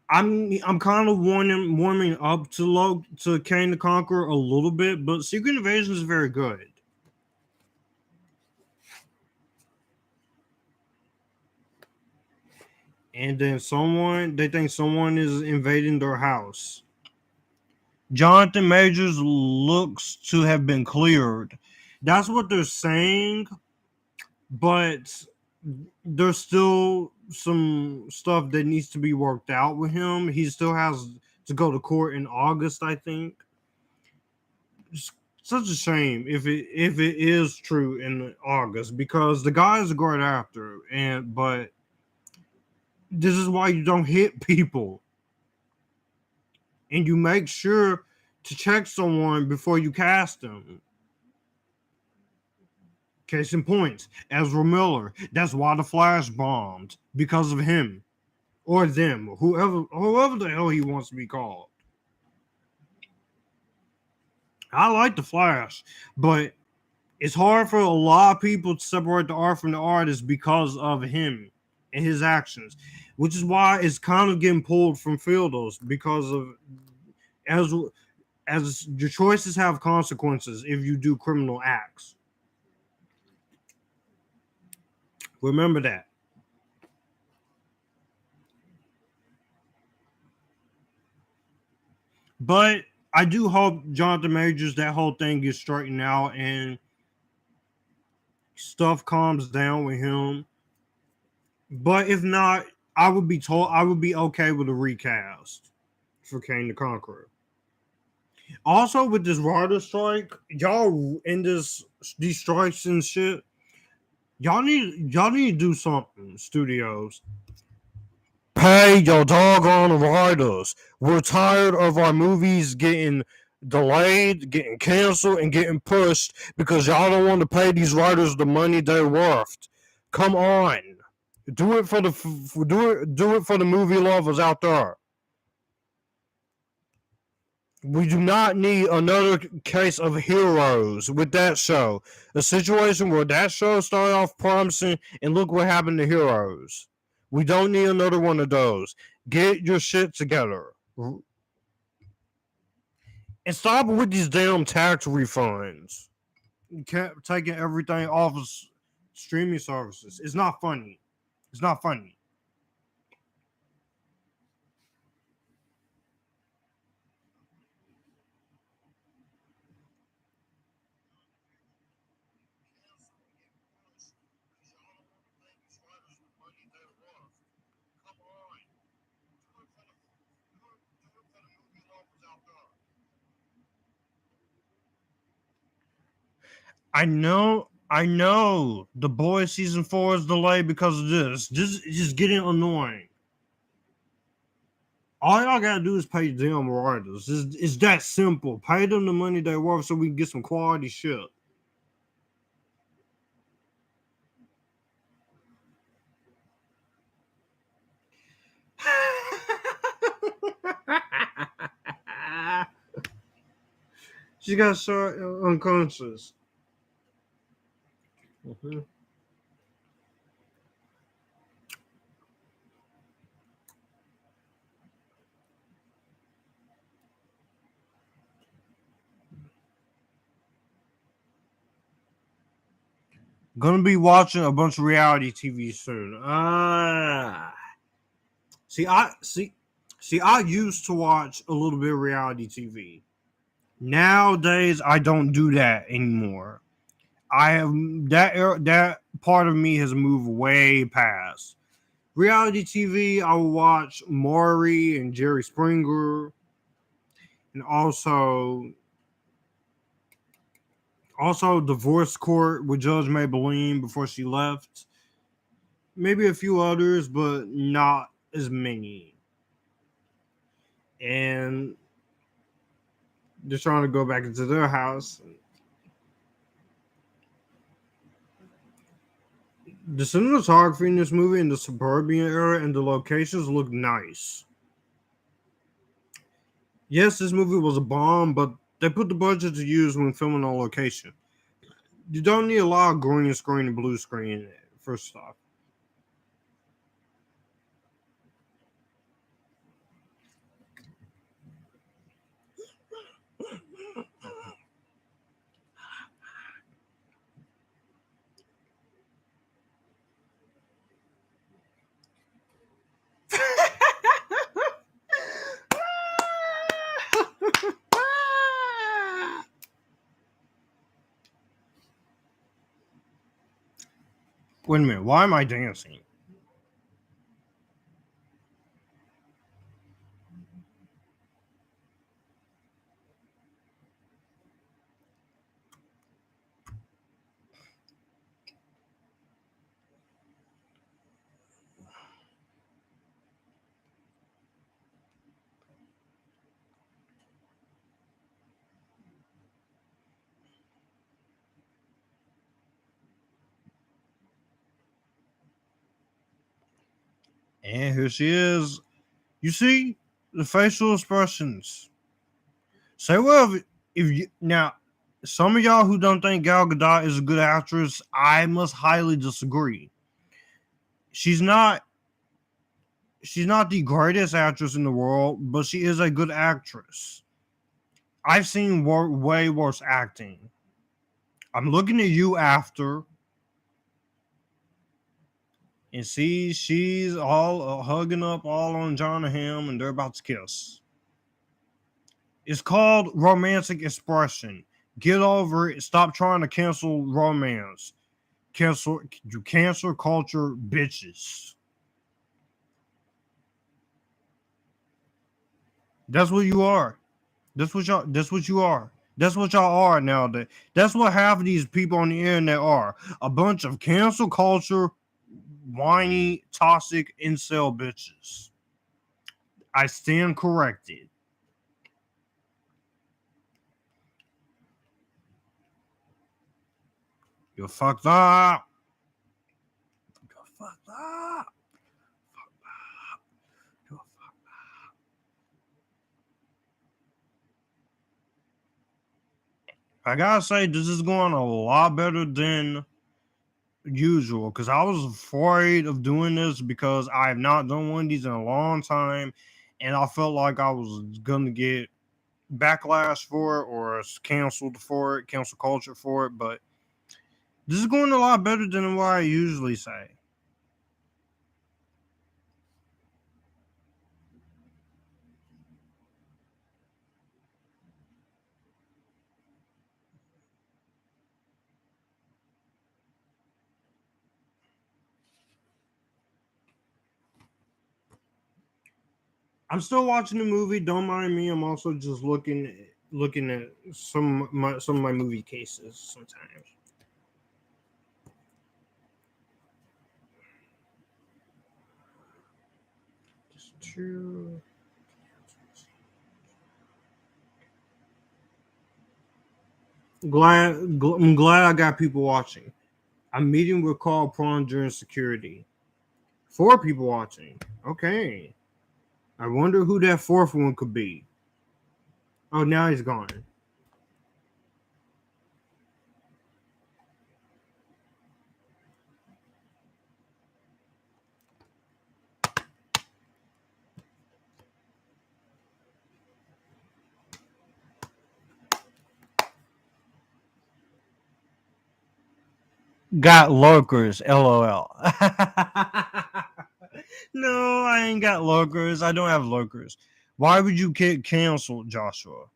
I'm kind of warming up to Kane the Conqueror a little bit, but Secret Invasion is very good. And then they think someone is invading their house. Jonathan Majors looks to have been cleared. That's what they're saying, but there's still some stuff that needs to be worked out with him. He still has to go to court in August, I think. It's such a shame if it is true in August, because the guy is a great actor, but this is why you don't hit people, and you make sure to check someone before you cast them. Case in point, Ezra Miller. That's why the Flash bombed, because of him or them, whoever the hell he wants to be called. I like the Flash, but it's hard for a lot of people to separate the art from the artist because of him and his actions, which is why it's kind of getting pulled from Fieldos, because of as your choices have consequences if you do criminal acts. Remember that. But I do hope Jonathan Majors, that whole thing gets straightened out and stuff calms down with him. But if not, I would be okay with a recast for Kane the Conqueror. Also, with this writer strike, y'all in these strikes and shit, y'all need to do something, studios. Pay your doggone writers. We're tired of our movies getting delayed, getting canceled, and getting pushed because y'all don't want to pay these writers the money they're worth. Come on, do it for the movie lovers out there. We do not need another case of Heroes with that show. A situation where that show started off promising and look what happened to Heroes. We don't need another one of those. Get your shit together. And stop with these damn tax refunds. You can't taking everything off of streaming services. It's not funny. It's not funny. I know. The Boys season 4 is delayed because of this. This is just getting annoying. All y'all gotta do is pay damn writers. It's that simple. Pay them the money they're worth so we can get some quality shit. She got shot unconscious. Mm-hmm. Gonna be watching a bunch of reality TV soon. See, I used to watch a little bit of reality TV. Nowadays, I don't do that anymore. I have that part of me has moved way past reality TV. I will watch Maury and Jerry Springer, and also Divorce Court with Judge Maybelline before she left. maybe a few others, but not as many. And they're trying to go back into their house. The cinematography in this movie in the suburban era and the locations look nice. Yes, this movie was a bomb, but they put the budget to use when filming on location. You don't need a lot of green screen and blue screen, first off. Wait a minute, why am I dancing? And here she is. You see the facial expressions. Say well if you now. Some of y'all who don't think Gal Gadot is a good actress, I must highly disagree. She's not. She's not the greatest actress in the world, but she is a good actress. I've seen way worse acting. I'm looking at you after, and see she's all hugging up all on Jon Hamm, and they're about to kiss. It's called romantic expression. Get over it. Stop trying to cancel romance. Cancel culture, bitches. That's what you are. That's what y'all. That's what you are. That's what y'all are nowadays. That's what half of these people on the internet are. A bunch of cancel culture, whiny, toxic, incel bitches. I stand corrected. You're fucked up. You're fucked up. You're fucked up. I gotta say, this is going a lot better than usual because I was afraid of doing this because I have not done one of these in a long time, and I felt like I was gonna get backlash for it or canceled for it, cancel culture for it. But this is going a lot better than what I usually say. I'm still watching the movie. Don't mind me. I'm also just looking at some of my movie cases sometimes. Just true. I'm glad I got people watching. I'm meeting with Carl Prawn during security. 4 people watching. Okay. I wonder who that 4th one could be. Oh, now he's gone. Got lurkers, lol. No, I ain't got lurkers. I don't have lurkers. Why would you get canceled, Joshua?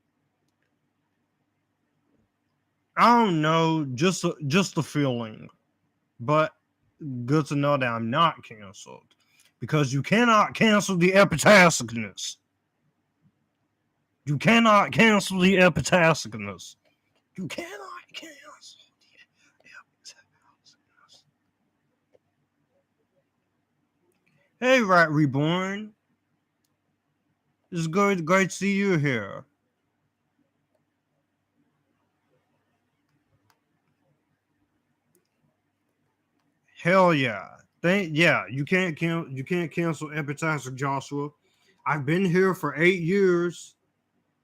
I don't know, just the feeling. But good to know that I'm not canceled. Because you cannot cancel the Epictasticness. You cannot cancel the Epictasticness. You cannot cancel the Epictasticness. Hey, Rat Reborn. It's great to see you here. Hell yeah. You can't cancel Epictastic Joshua. I've been here for 8 years.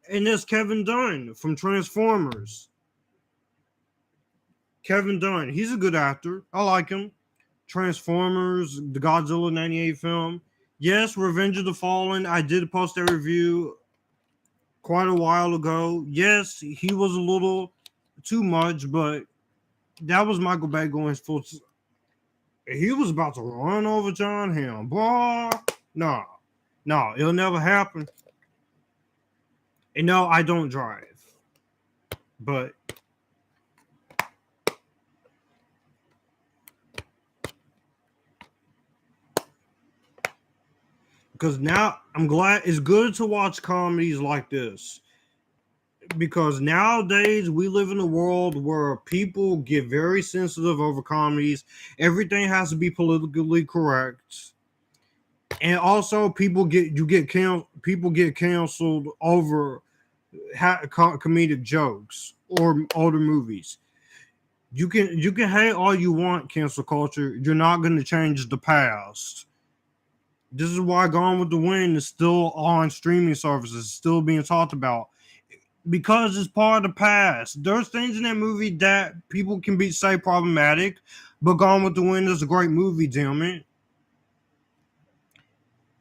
And there's Kevin Dunn from Transformers. Kevin Dunn, he's a good actor. I like him. Transformers, the Godzilla 98 film. Yes, Revenge of the Fallen. I did post a review quite a while ago. Yes, he was a little too much, but that was Michael Bay going full. He was about to run over Jon Hamm. Boy, no, it'll never happen. And no, I don't drive. But because now I'm glad it's good to watch comedies like this. Because nowadays we live in a world where people get very sensitive over comedies. Everything has to be politically correct. And also people get canceled over comedic jokes or older movies. You can hate all you want, cancel culture. You're not going to change the past. This is why Gone with the Wind is still on streaming services, still being talked about, because it's part of the past. There's things in that movie that people can say problematic, but Gone with the Wind is a great movie. Damn it!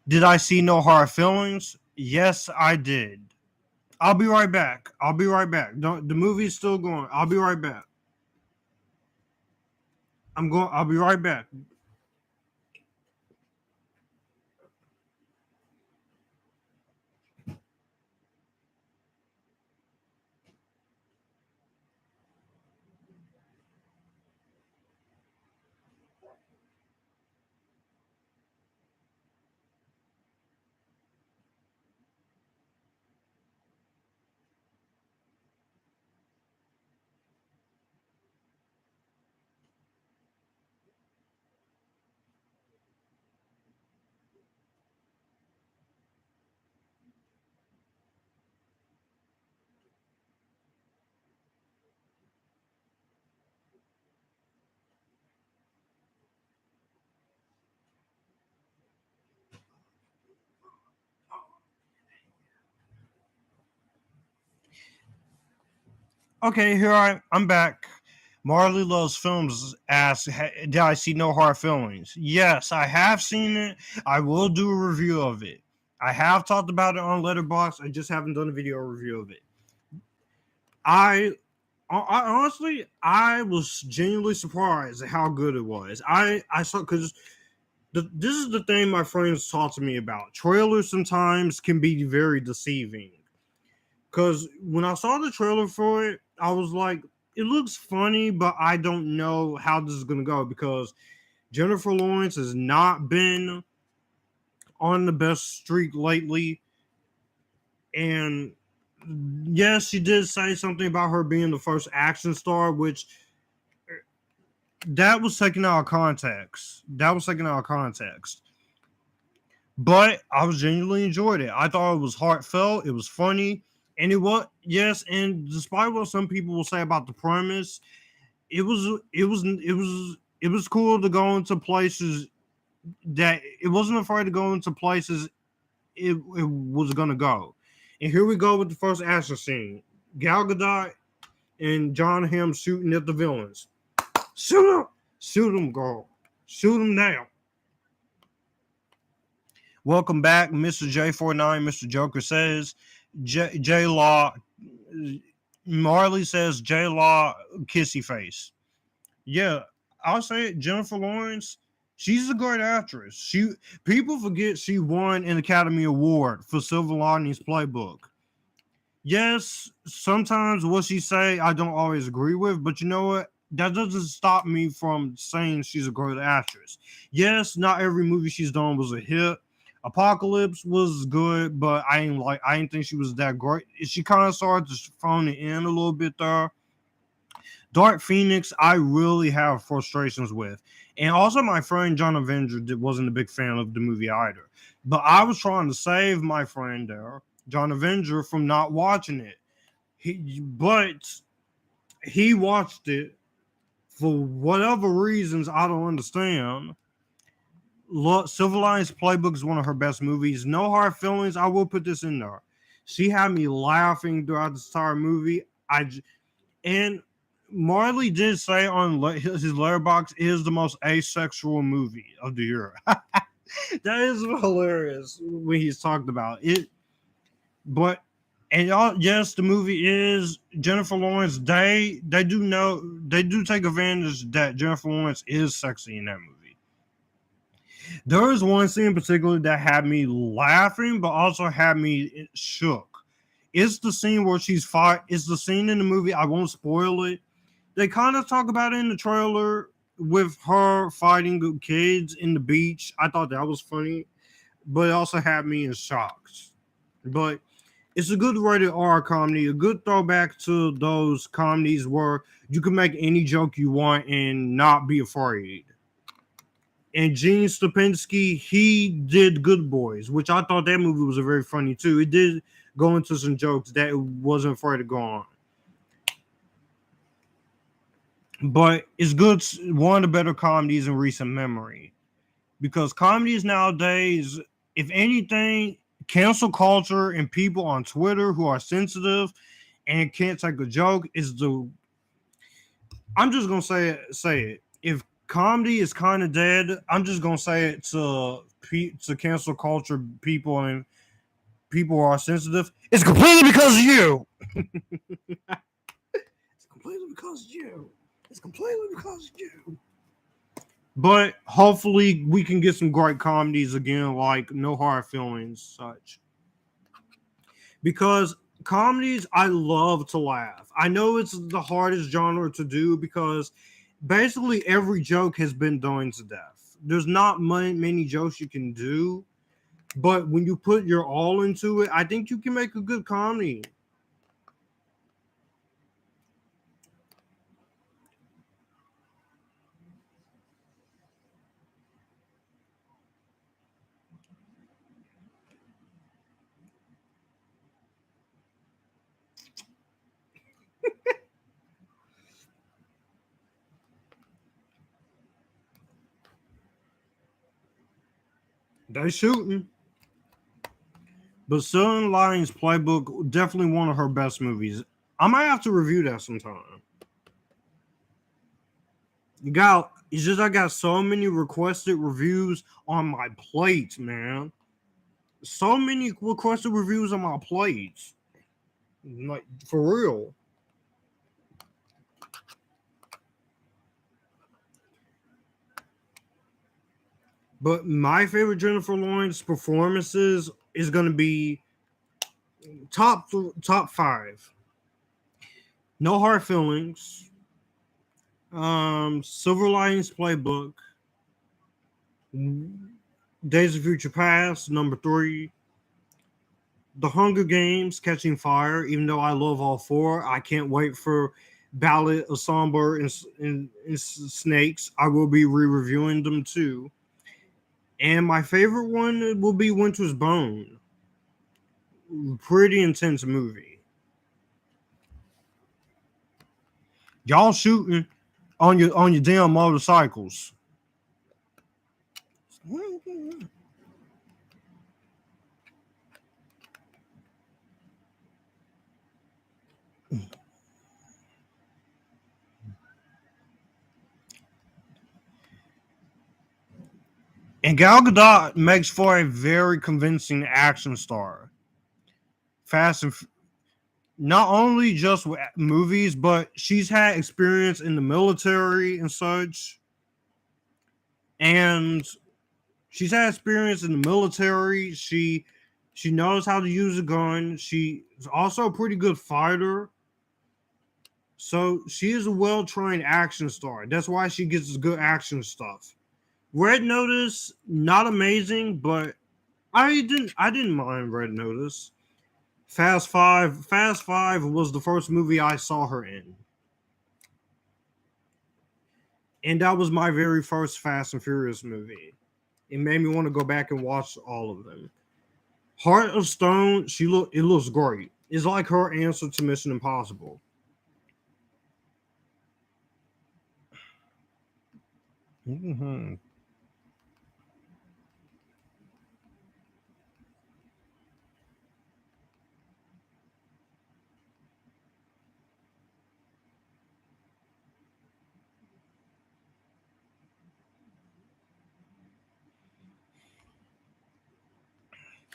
Did I see no hard feelings? Yes, I did. I'll be right back. The movie's still going. I'll be right back. I'll be right back. Okay, I'm back. Marley Loves Films asks, did I see no hard feelings? Yes, I have seen it. I will do a review of it. I have talked about it on Letterboxd. I just haven't done a video review of it. I honestly, I was genuinely surprised at how good it was. I saw, because this is the thing my friends talk to me about. Trailers sometimes can be very deceiving. Because when I saw the trailer for it, I was like, it looks funny, but I don't know how this is going to go, because Jennifer Lawrence has not been on the best streak lately. And yes, she did say something about her being the first action star, which that was taken out of context. But I was genuinely enjoyed it. I thought it was heartfelt. It was funny. And and despite what some people will say about the premise, it was cool to go into places that it wasn't afraid to go into places it was gonna go. And here we go with the first action scene. Gal Gadot and Jon Hamm shooting at the villains. Shoot them, girl. Shoot them now. Welcome back, Mr. J49. Mr. Joker says, J Law. Marley says, J Law, kissy face. Yeah, I'll say it. Jennifer Lawrence, she's a great actress. People forget she won an Academy Award for Silver Linings Playbook. Yes, sometimes what she say I don't always agree with, but you know what? That doesn't stop me from saying she's a great actress. Yes, not every movie she's done was a hit. Apocalypse was good, but I didn't think she was that great. She kind of started to phone it in a little bit there. Dark Phoenix, I really have frustrations with. And also, my friend John Avenger wasn't a big fan of the movie either. But I was trying to save my friend there, John Avenger, from not watching it. But he watched it for whatever reasons I don't understand. Silver Linings Playbook is one of her best movies. No Hard Feelings. I will put this in there. She had me laughing throughout this entire movie. And Marley did say on his Letterboxd is the most asexual movie of the year. That is hilarious when he's talked about it. But yes, the movie is Jennifer Lawrence. They do take advantage that Jennifer Lawrence is sexy in that movie. There is one scene in particular that had me laughing, but also had me shook. It's the scene where she's fight. It's the scene in the movie. I won't spoil it. They kind of talk about it in the trailer with her fighting kids in the beach. I thought that was funny, but it also had me in shock. But it's a good rated R comedy, a good throwback to those comedies where you can make any joke you want and not be afraid. And Gene Stupinski, he did Good Boys, which I thought that movie was a very funny too. It did go into some jokes that it wasn't afraid to go on. But it's good, one of the better comedies in recent memory. Because comedies nowadays, if anything, cancel culture and people on Twitter who are sensitive and can't take a joke is the. I'm just gonna say it. If comedy is kind of dead, I'm just gonna say it to cancel culture people and people who are sensitive. It's completely because of you. It's completely because of you. It's completely because of you. But hopefully we can get some great comedies again, like No Hard Feelings, such. Because comedies, I love to laugh. I know it's the hardest genre to do because basically every joke has been done to death. There's not many jokes you can do, but when you put your all into it, I think you can make a good comedy. They shooting. But Silver Linings Playbook, definitely one of her best movies. I might have to review that sometime. I got so many requested reviews on my plate, man. So many requested reviews on my plate. Like for real. But my favorite Jennifer Lawrence performances is gonna be top five. No Hard Feelings. Silver Linings Playbook. Days of Future Past, number 3. The Hunger Games, Catching Fire. Even though I love all 4, I can't wait for Ballad of Songbird and Snakes. I will be re-reviewing them too. And my favorite one will be Winter's Bone. Pretty intense movie. Y'all shooting on your damn motorcycles. And Gal Gadot makes for a very convincing action star. Fast and not only just with movies, but she's had experience in the military and such. And she's had experience in the military. She knows how to use a gun. She's also a pretty good fighter. So she is a well-trained action star. That's why she gets good action stuff. Red Notice, not amazing, but I didn't mind Red Notice. Fast Five was the first movie I saw her in. And that was my very first Fast and Furious movie. It made me want to go back and watch all of them. Heart of Stone, it looks great. It's like her answer to Mission Impossible. Mm-hmm.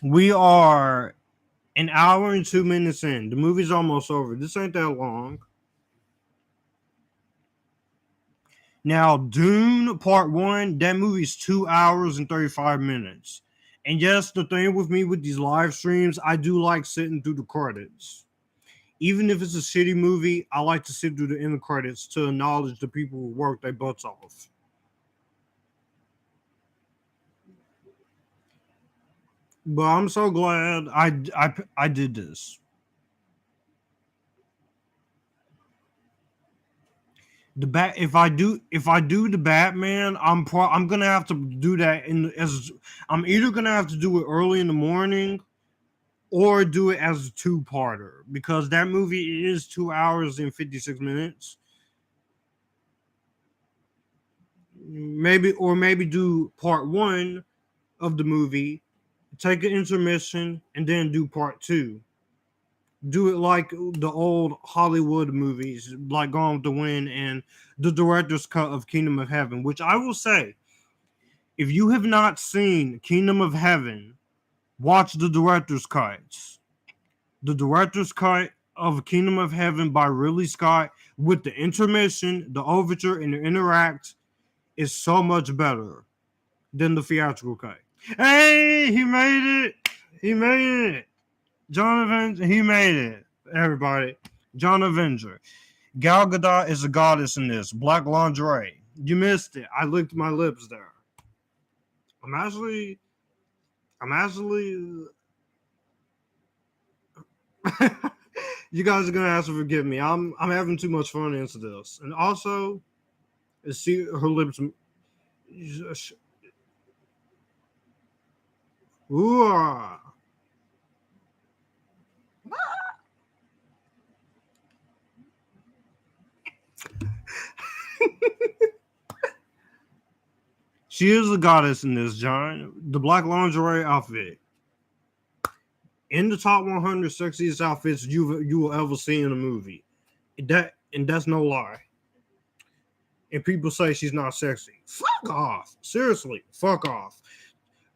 We are an hour and 2 minutes in. The movie's almost over. This ain't that long. Now, Dune Part 1, that movie's 2 hours and 35 minutes. And yes, the thing with me with these live streams, I do like sitting through the credits. Even if it's a shitty movie, I like to sit through the end credits to acknowledge the people who worked their butts off. But I'm so glad I did this. If I do the Batman, I'm gonna have to do that I'm either gonna have to do it early in the morning or do it as a two-parter because that movie is 2 hours and 56 minutes. Maybe do part one of the movie, take an intermission, and then do part two. Do it like the old Hollywood movies, like Gone with the Wind and the director's cut of Kingdom of Heaven, which I will say, if you have not seen Kingdom of Heaven, watch the director's cuts. The director's cut of Kingdom of Heaven by Ridley Scott with the intermission, the overture, and the interact is so much better than the theatrical cut. Hey, he made it! He made it! John Avenger, he made it. Everybody, John Avenger. Gal Gadot is a goddess in this. Black lingerie. You missed it. I licked my lips there. I'm actually. You guys are gonna have to forgive me. I'm having too much fun into this, and also, see her lips. Ooh. She is a goddess in this, John. The black lingerie outfit. In the top 100 sexiest outfits you will ever see in a movie. That's no lie. And people say she's not sexy. Fuck off. Seriously, fuck off.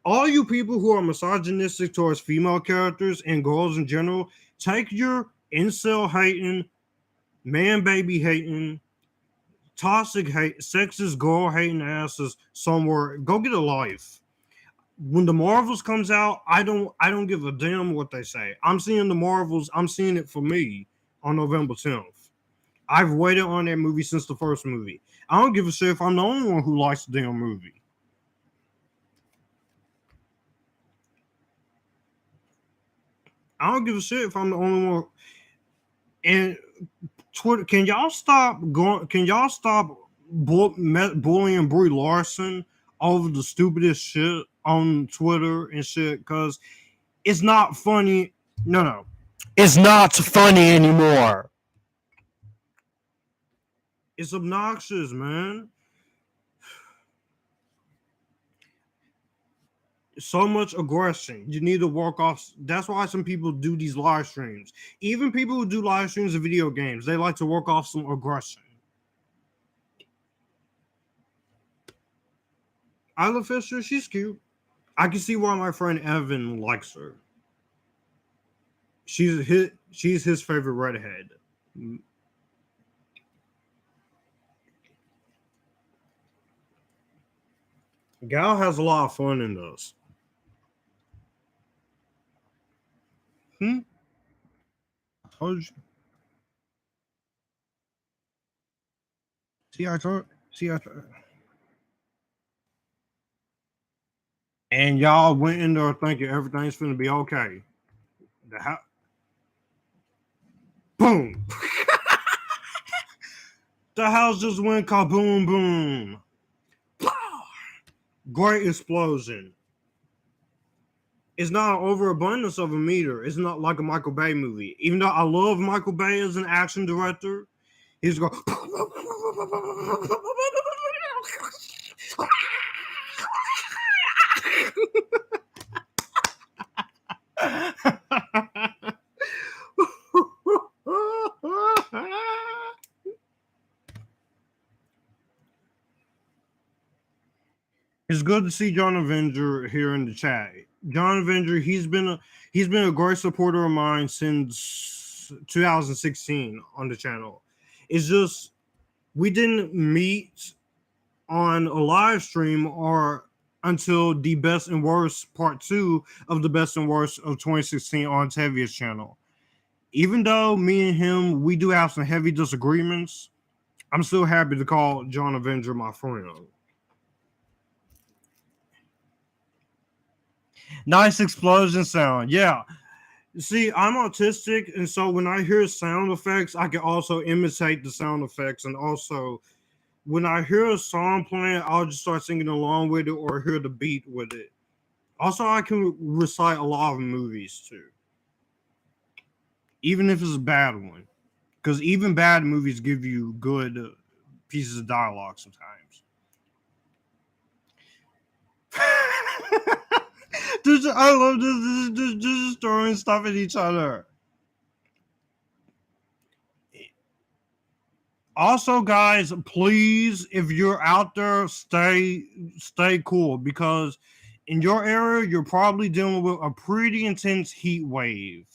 All you people who are misogynistic towards female characters and girls in general, take your incel hating, man baby hating, toxic hate, sexist girl hating asses somewhere. Go get a life. When the Marvels comes out, I don't give a damn what they say. I'm seeing the Marvels. I'm seeing it for me on November 10th. I've waited on that movie since the first movie. I don't give a shit if I'm the only one who likes the damn movie. I don't give a shit if I'm the only one. And Twitter, can y'all stop going? Can y'all stop bullying Brie Larson over the stupidest shit on Twitter and shit? Because it's not funny. No, it's not funny anymore. It's obnoxious, man. So much aggression. You need to work off. That's why some people do these live streams. Even people who do live streams of video games, they like to work off some aggression. Isla Fisher, she's cute. I can see why my friend Evan likes her. She's his favorite redhead. Gal has a lot of fun in this. Told you. See, I told. See, I told. And y'all went in there thinking everything's gonna be okay. Boom. The house just went kaboom boom. Pow! Great explosion. It's not an overabundance of a meter. It's not like a Michael Bay movie. Even though I love Michael Bay as an action director, he's going. It's good to see John Avenger here in the chat. John Avenger, he's been a great supporter of mine since 2016 on the channel. It's just we didn't meet on a live stream or until the best and worst part 2 of the best and worst of 2016 on Tevia's channel. Even though me and him, we do have some heavy disagreements, I'm still happy to call John Avenger my friend. Nice explosion sound. Yeah. See, I'm autistic, and so when I hear sound effects, I can also imitate the sound effects. And also, when I hear a song playing, I'll just start singing along with it or hear the beat with it. Also, I can recite a lot of movies too, even if it's a bad one, because even bad movies give you good pieces of dialogue sometimes. I love this. Just throwing stuff at each other. Also, guys, please, if you're out there, stay cool, because in your area, you're probably dealing with a pretty intense heat wave.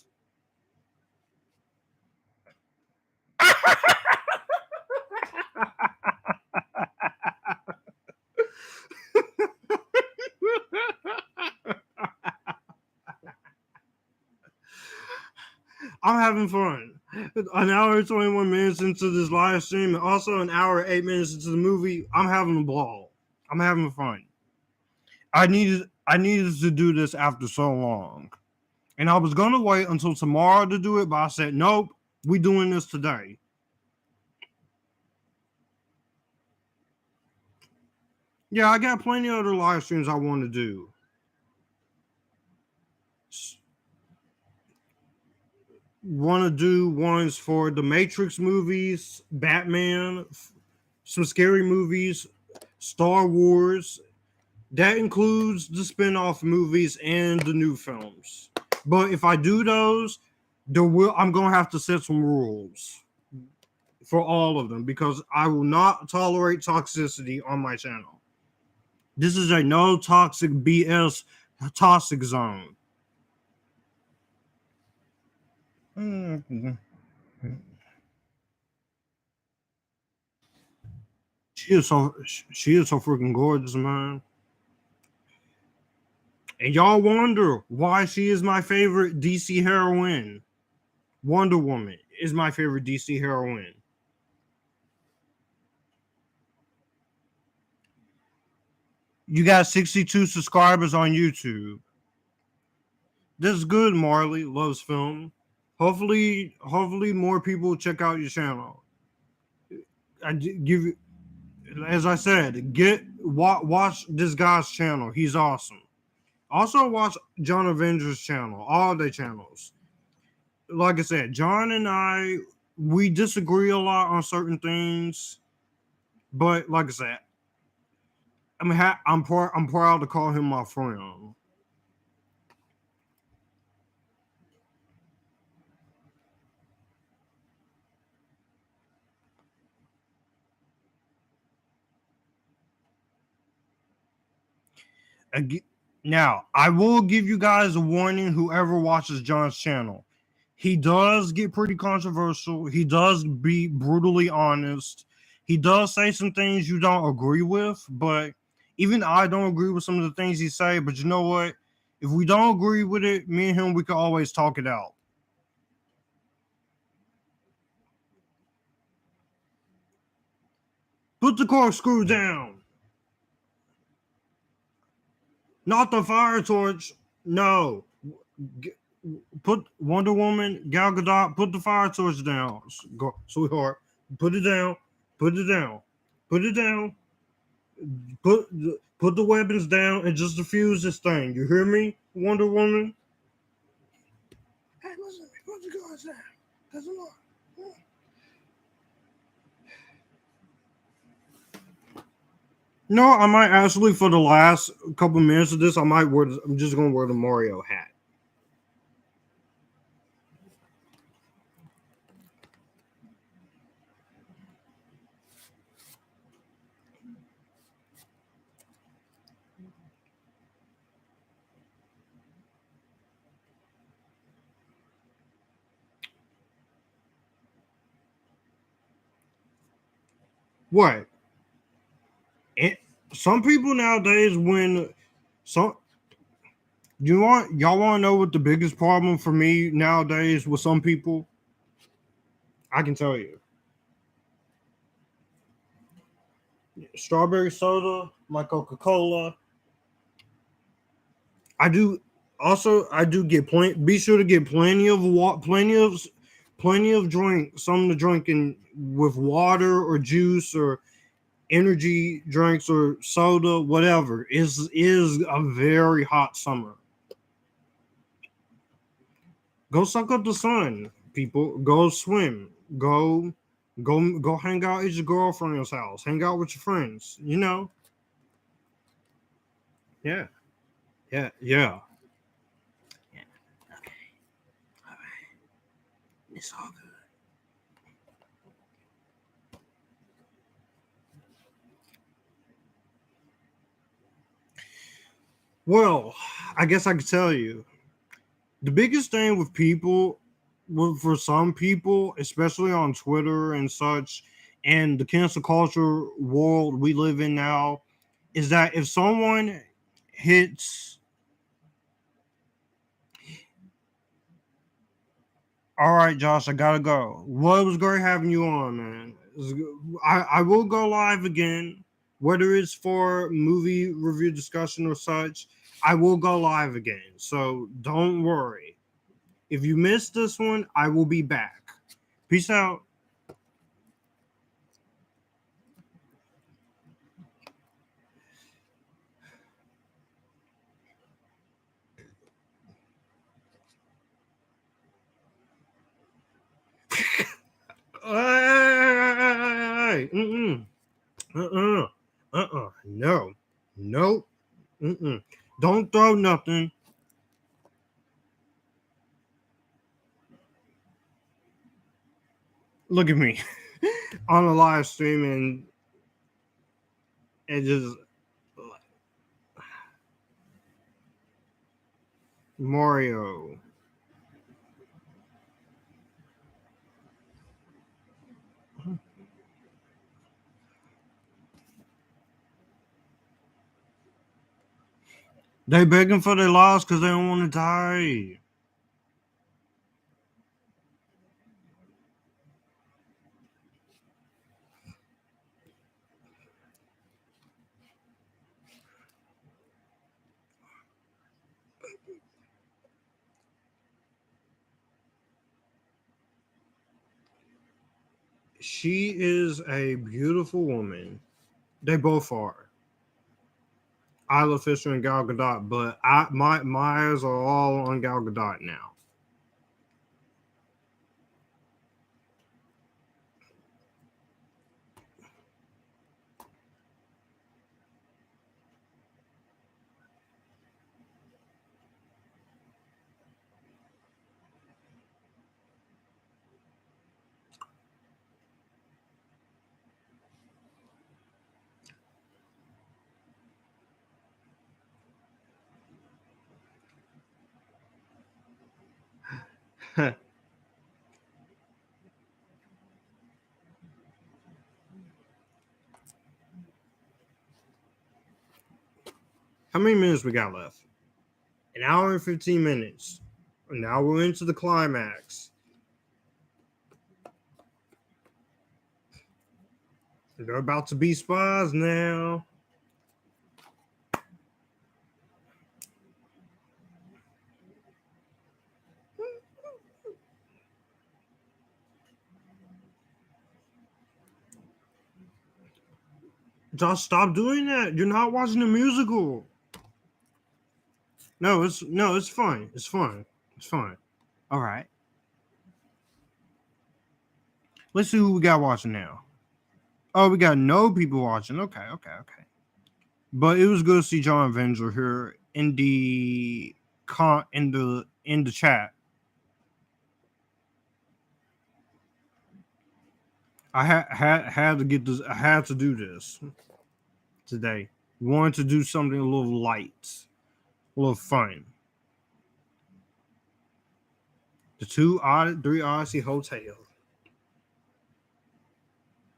I'm having fun. An hour and 21 minutes into this live stream, and also an hour and 8 minutes into the movie, I'm having a ball. I'm having fun. I needed to do this after so long. And I was going to wait until tomorrow to do it, but I said, nope, we doing this today. Yeah, I got plenty of other live streams I want to do. Want to do ones for the Matrix movies, Batman, some scary movies, Star Wars. That includes the spin-off movies and the new films. But if I do those, I'm going to have to set some rules for all of them, because I will not tolerate toxicity on my channel. This is a no toxic BS toxic zone. She is so freaking gorgeous, man. And y'all wonder why she is my favorite DC heroine. Wonder Woman is my favorite DC heroine. You got 62 subscribers on YouTube. This is good, Marley. Loves film. Hopefully more people check out your channel. I give you, as I said, watch this guy's channel. He's awesome. Also watch John Avenger's channel, all their channels. Like I said, John and we disagree a lot on certain things, but like I said, I'm proud to call him my friend. Now, I will give you guys a warning, whoever watches John's channel. He does get pretty controversial. He does be brutally honest. He does say some things you don't agree with, but even I don't agree with some of the things he say. But you know what? If we don't agree with it, me and him, we can always talk it out. Put the corkscrew down. Not the fire torch. No. Put Wonder Woman, Gal Gadot, put the fire torch down. Go, sweetheart. Put it down. Put it down. Put it down. Put put the weapons down and just defuse this thing. You hear me, Wonder Woman? Hey, listen, put the guards down. That's a lot. No, I might actually for the last couple minutes of this, I'm just gonna wear the Mario hat. What? Some people nowadays when some y'all want to know what the biggest problem for me nowadays with some people? I can tell you. Strawberry soda, my Coca-Cola. I do get plenty. Be sure to get plenty of plenty of drink, something to drink in with water or juice or energy drinks or soda, whatever. Is a very hot summer. Go suck up the sun, people. Go swim. Go hang out at your girlfriend's house. Hang out with your friends. You know. Yeah. Yeah. Yeah. Yeah. Okay. All right. It's all good. Well, I guess I could tell you the biggest thing with people, for some people, especially on Twitter and such, and the cancel culture world we live in now, is that if someone hits, all right, Josh, I gotta go. Well, it was great having you on, man. I will go live again, whether it's for movie review discussion or such. I will go live again, so don't worry. If you missed this one, I will be back. Peace out. Hey, no, no, don't throw nothing. Look at me on a live stream and just Mario. They begging for their lives because they don't want to die. She is a beautiful woman. They both are. Isla Fisher and Gal Gadot, but my eyes are all on Gal Gadot now. How many minutes we got left? An hour and 15 minutes. Now we're into the climax. They're about to be spies now. Just stop doing that. You're not watching the musical. No, it's fine. It's fine. It's fine. All right. Let's see who we got watching now. Oh, we got no people watching. Okay. But it was good to see John Avenger here in the in the chat. I had to get this. I had to do this today. Wanted to do something a little light, a little fun. The three Odyssey Hotel.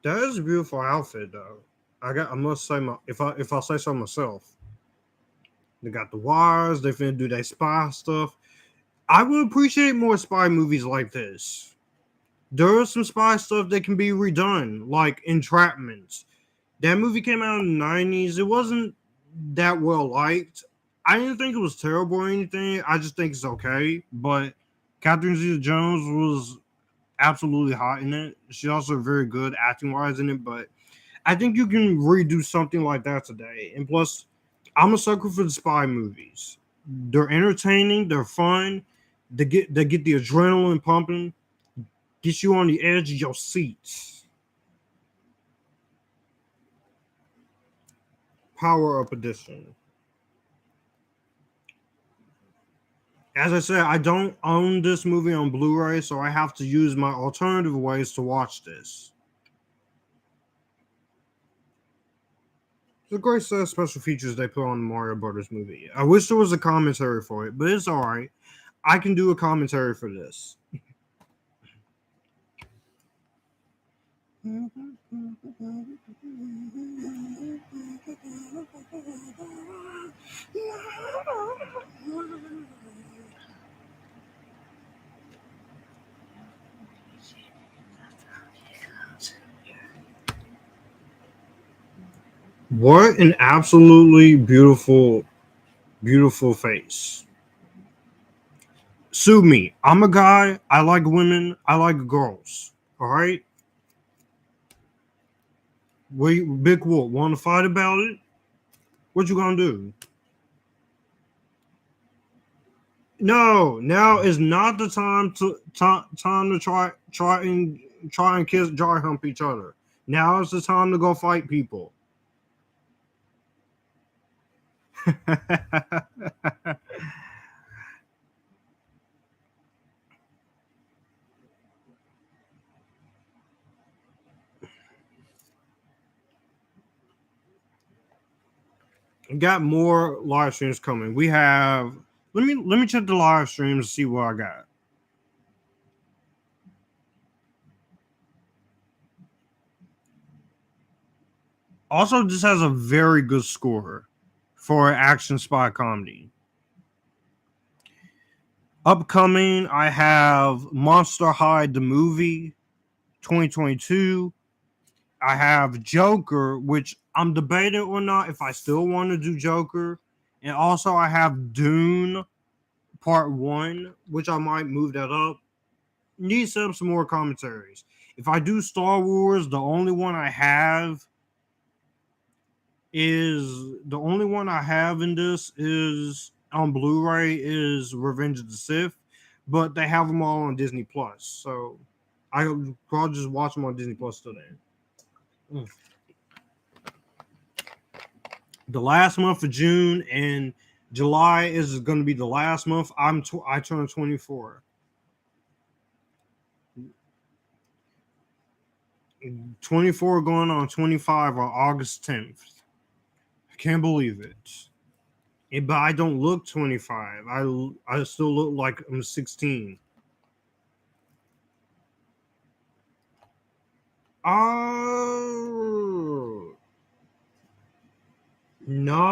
That is a beautiful outfit, though. I must say, if I say so myself, they got the wires. They finna do their spy stuff. I would appreciate more spy movies like this. There is some spy stuff that can be redone, like Entrapment. That movie came out in the 90s. It wasn't that well liked. I didn't think it was terrible or anything. I just think it's okay. But Catherine Zeta-Jones was absolutely hot in it. She's also very good acting wise in it. But I think you can redo something like that today. And plus, I'm a sucker for the spy movies. They're entertaining. They're fun. They get the adrenaline pumping. Get you on the edge of your seats. Power Up Edition. As I said, I don't own this movie on Blu-ray, so I have to use my alternative ways to watch this. It's a great set of special features they put on the Mario Brothers movie. I wish there was a commentary for it, but it's alright. I can do a commentary for this. What an absolutely beautiful, beautiful face. Sue me. I'm a guy. I like women. I like girls. All right. Big Wolf, want to fight about it? What you gonna do? No, now is not the time to try and kiss dry hump each other. Now is the time to go fight people. Got more live streams coming. We have let me check the live streams and see what I got. Also, this has a very good score for an action spy comedy. Upcoming, I have Monster High the movie 2022. I have Joker, which I'm debating or not if I still want to do Joker. And also I have Dune Part 1, which I might move that up. Need some more commentaries. If I do Star Wars, the only one I have in this is on Blu-ray is Revenge of the Sith, but they have them all on Disney Plus. So I'll probably just watch them on Disney Plus today. The last month of June and July is going to be the last month. I turned 24. 24 going on 25 on August 10th. I can't believe it. But I don't look 25. I still look like I'm 16. Oh. No.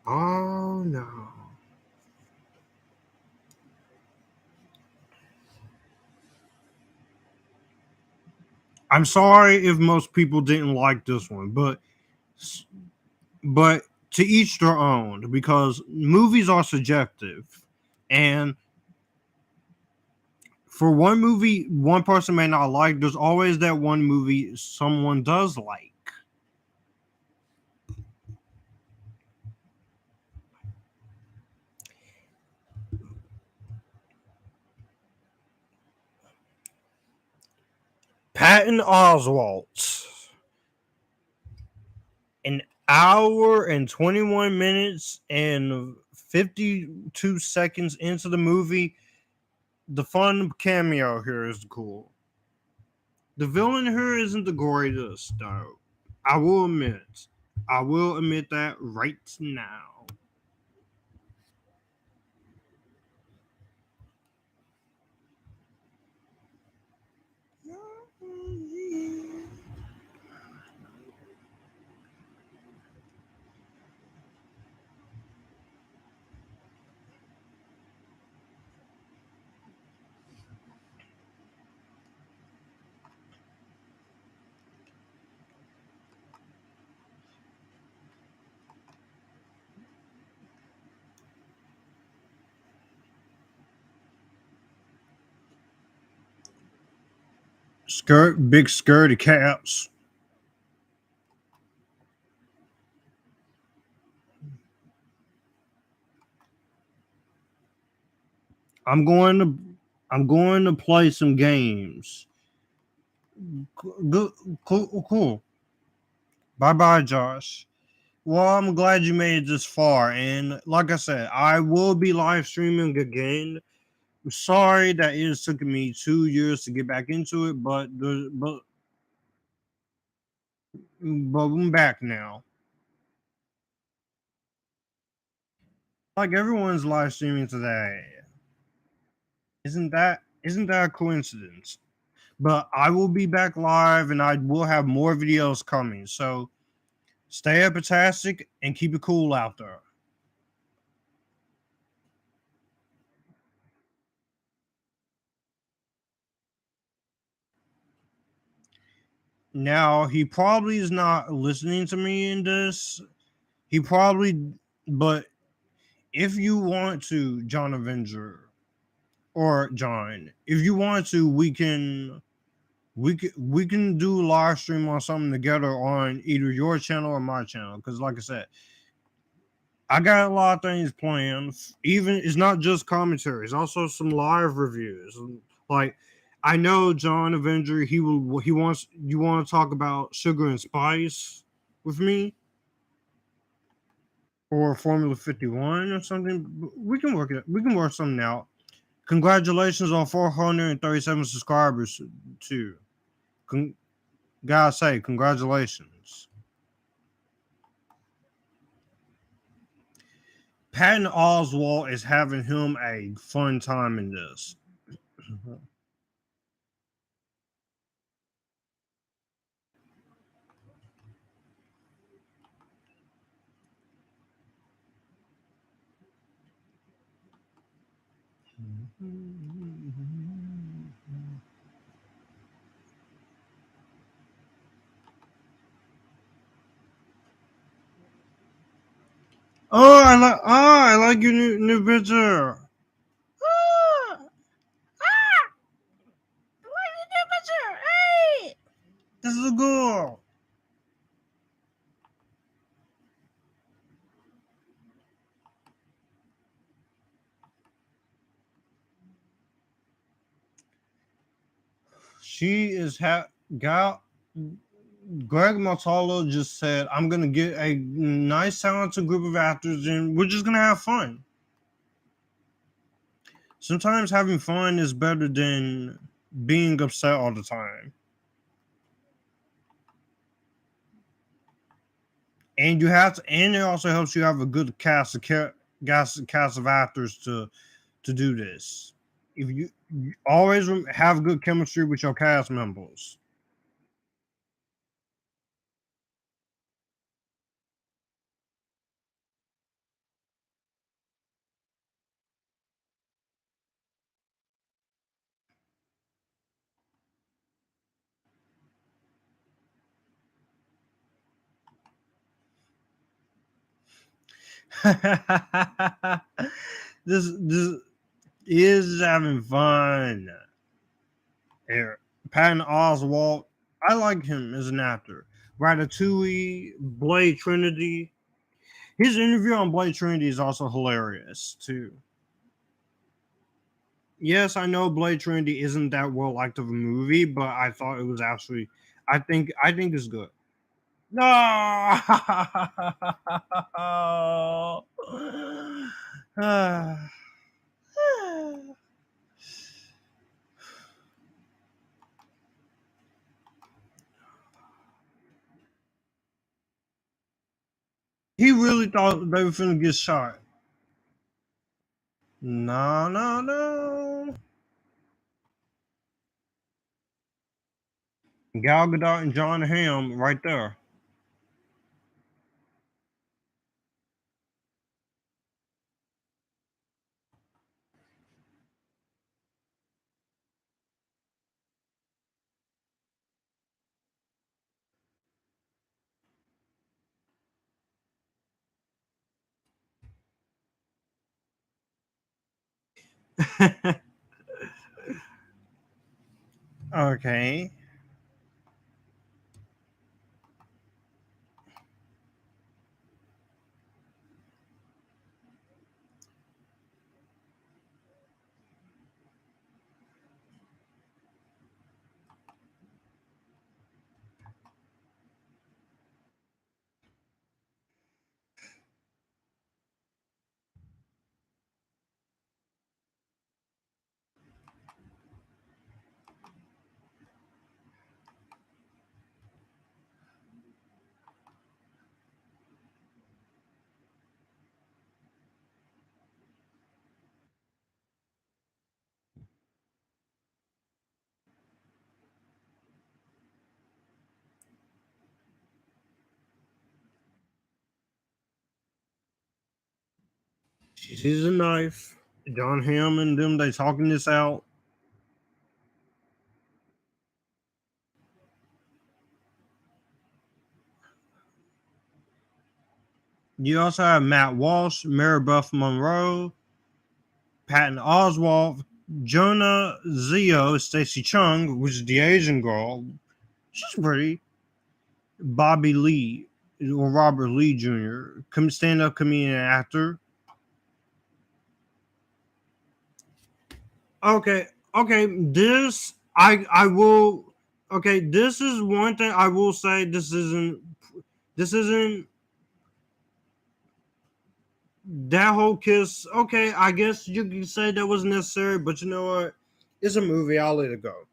Oh no. I'm sorry if most people didn't like this one, but to each their own, because movies are subjective, and For one movie, one person may not like. There's always that one movie someone does like. Patton Oswalt. An hour and 21 minutes and 52 seconds into the movie, the fun cameo here is cool. The villain here isn't the greatest, though. I will admit. I will admit that right now. Big skirty caps. I'm going to I'm going to play some games. Good, cool. Bye bye, Josh. Well, I'm glad you made it this far, and like I said, I will be live streaming again. I'm sorry that it took me 2 years to get back into it, but I'm back now. Like everyone's live streaming today. Isn't that a coincidence? But I will be back live and I will have more videos coming. So stay epitastic and keep it cool out there. Now he probably is not listening to me in this. He probably but if you want to, John Avenger or John, if you want to, we can do live stream on something together on either your channel or my channel. Because like I said, I got a lot of things planned. Even it's not just commentary; it's also some live reviews. Like I know John Avenger, he wants you want to talk about Sugar and Spice with me or Formula 51 or something. We can work it. We can work something out. Congratulations on 437 subscribers too. Gotta say, congratulations. Patton Oswalt is having him a fun time in this. I like your new picture. Oh, I like your new picture. Hey, this is a girl. She is got Greg Mottola just said, I'm gonna get a nice talented group of actors and we're just gonna have fun. Sometimes having fun is better than being upset all the time. And and it also helps you have a good cast of actors to do this. If you always have good chemistry with your cast members. this is having fun. Yeah. Patton Oswalt, I like him as an actor. Ratatouille, Blade Trinity. His interview on Blade Trinity is also hilarious too. Yes, I know Blade Trinity isn't that well liked of a movie, but I thought it was actually. I think it's good. No. He really thought they were finna get shot. No, no, no. Gal Gadot and Jon Hamm right there. Okay. She sees a knife. Jon Hamm and them, they talking this out. You also have Matt Walsh, Maribeth Monroe, Patton Oswalt, Jonah Zio, Stacy Chung, which is the Asian girl. She's pretty. Bobby Lee, or Robert Lee Jr., stand-up comedian and actor. Okay, okay. I will. Okay, this is one thing I will say. This isn't that whole kiss. Okay, I guess you can say that was necessary, but you know what? It's a movie. I'll let it go.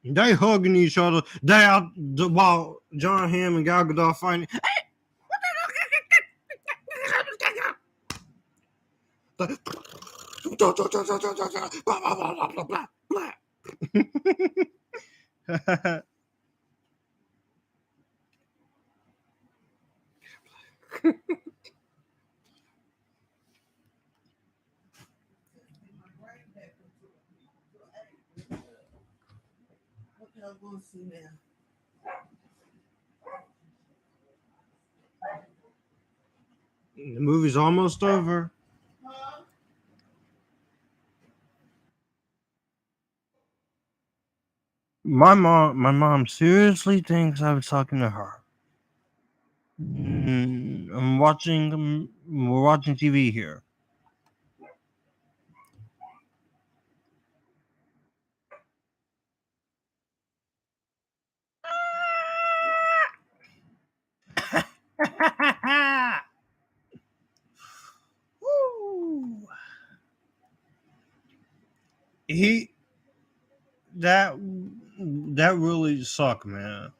They hugging each other. They out while Jon Hamm and Gal Gadot fighting. What y'all gonna see now? The movie's almost over. Huh? My mom seriously thinks I was talking to her. We're watching TV here. Woo. He that that really sucked, man.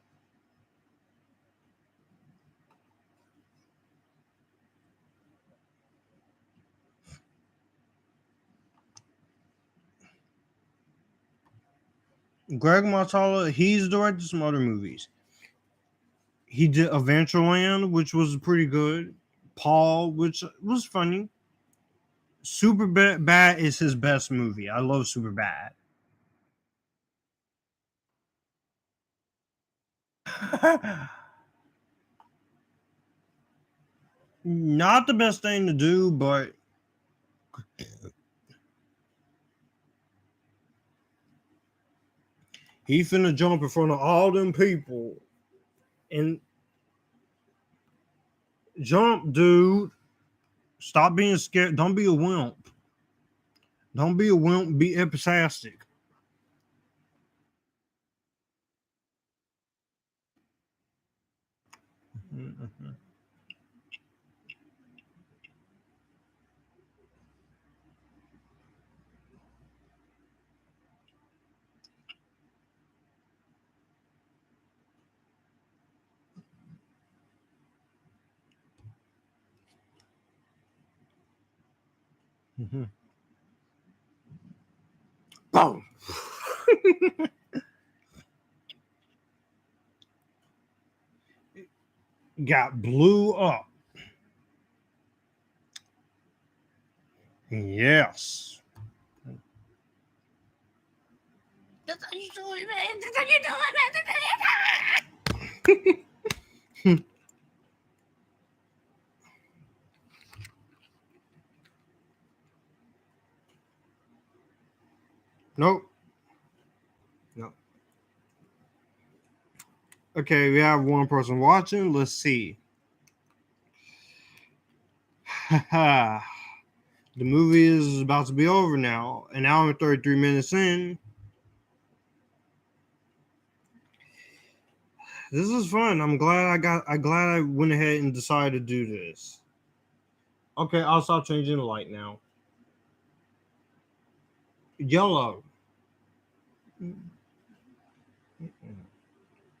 Greg Mottola, he's directed some other movies. He did Adventureland, which was pretty good. Paul, which was funny. Super Bad is his best movie. I love Super Bad. Not the best thing to do, but he finna jump in front of all them people and jump, dude. Stop being scared. Don't be a wimp. Don't be a wimp. Be epistastic. Mhm. Mhm. Boom. Got blew up. Yes. That's how you do it, man. That's how you do it, man. Nope. No. Okay, we have one person watching. Let's see. The movie is about to be over now. An hour and 33 minutes in. This is fun. I'm glad I went ahead and decided to do this. Okay, I'll stop changing the light now. Yellow.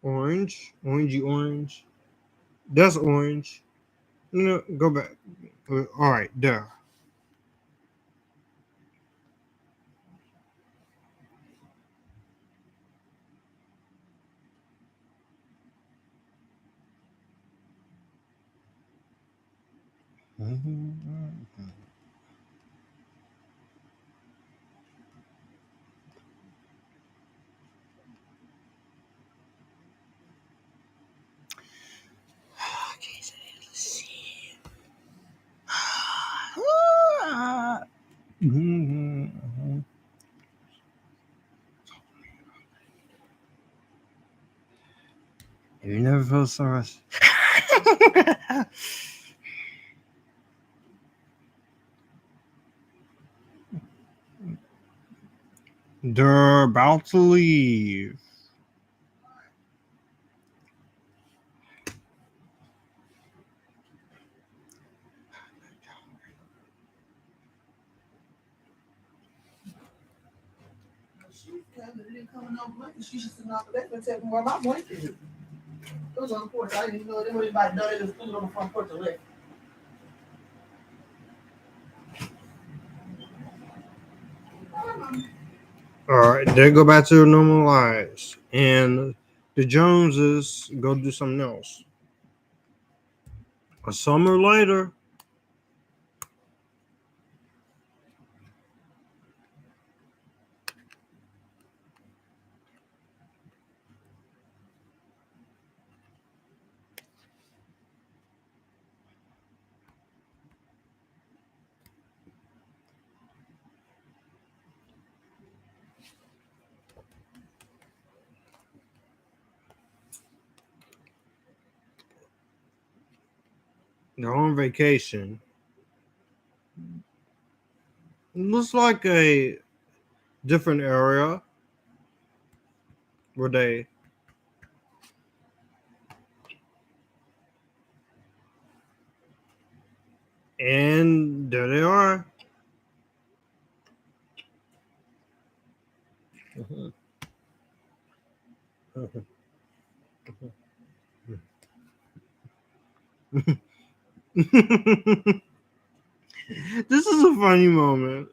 Orange. Orangey orange. That's orange. No, go back. All right, there. Okay, so let's see. You never felt so much. They're about to leave. She kind of didn't come no blanket. She should sit on the back and take more of my blanket. It was on the porch. I didn't even know they were about done. They just put it on the front porch and left. All right, they go back to their normal lives, and the Joneses go do something else. A summer later, they're on vacation. It looks like a different area where they and there they are. This is a funny moment.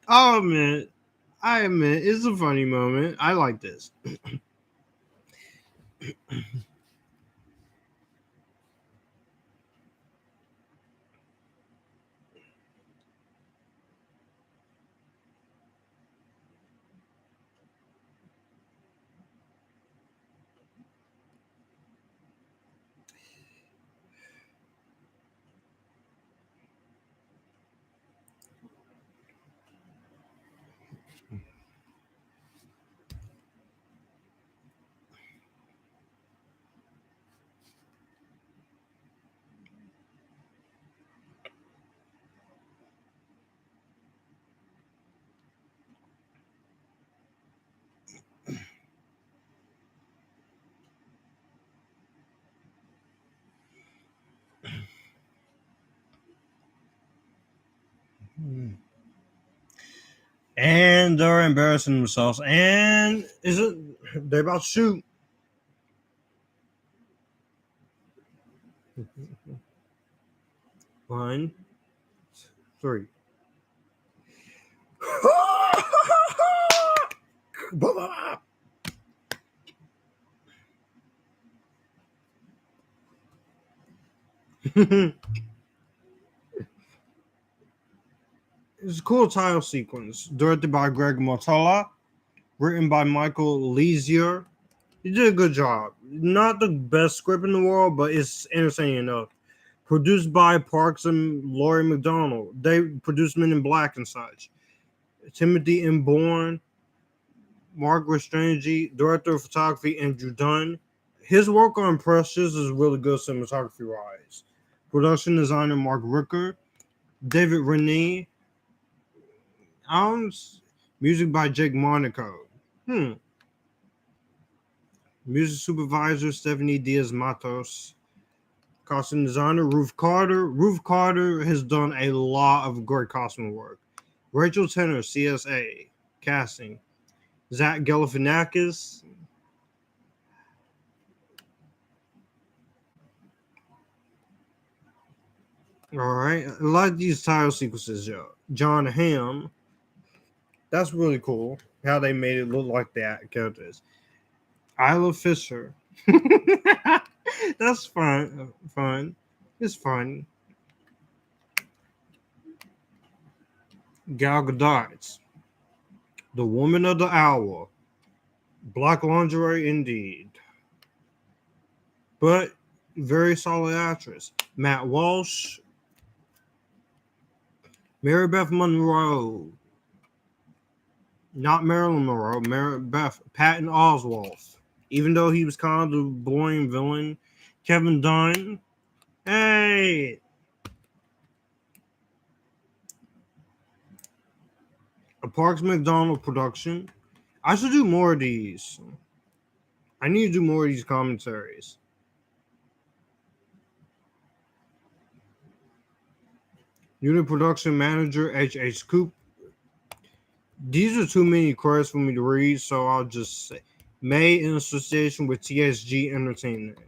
Oh man, I admit it's a funny moment. I like this. And they're embarrassing themselves. And they're about to shoot. One, three. It's a cool title sequence, directed by Greg Mottola, written by Michael LeSieur. He did a good job. Not the best script in the world, but it's entertaining enough. Produced by Parks and Laurie MacDonald. They produced Men in Black and such. Timothy M. Bourne, Mark Restrangi, director of photography Andrew Dunn. His work on Precious is really good cinematography wise. Production designer Mark Ricker, David Rennie. Music by Jake Monaco. Music supervisor Stephanie Diaz Matos. Costume designer Ruth Carter. Ruth Carter has done a lot of great costume work. Rachel Tenner, CSA. Casting. Zach Galifianakis. Alright. I like these title sequences, yo. Jon Hamm. That's really cool. How they made it look like that characters. Isla Fisher. That's fun. Fun. It's fun. Gal Gadot. The Woman of the Hour. Black lingerie indeed. But very solid actress. Matt Walsh. Mary Beth Monroe. Not Marilyn Monroe. Mary Beth. Patton Oswalt. Even though he was kind of the boring villain. Kevin Dunn. Hey! A Parks McDonald production. I should do more of these. I need to do more of these commentaries. Unit production manager H.H. Coop. These are too many credits for me to read, so I'll just say made in association with TSG Entertainment.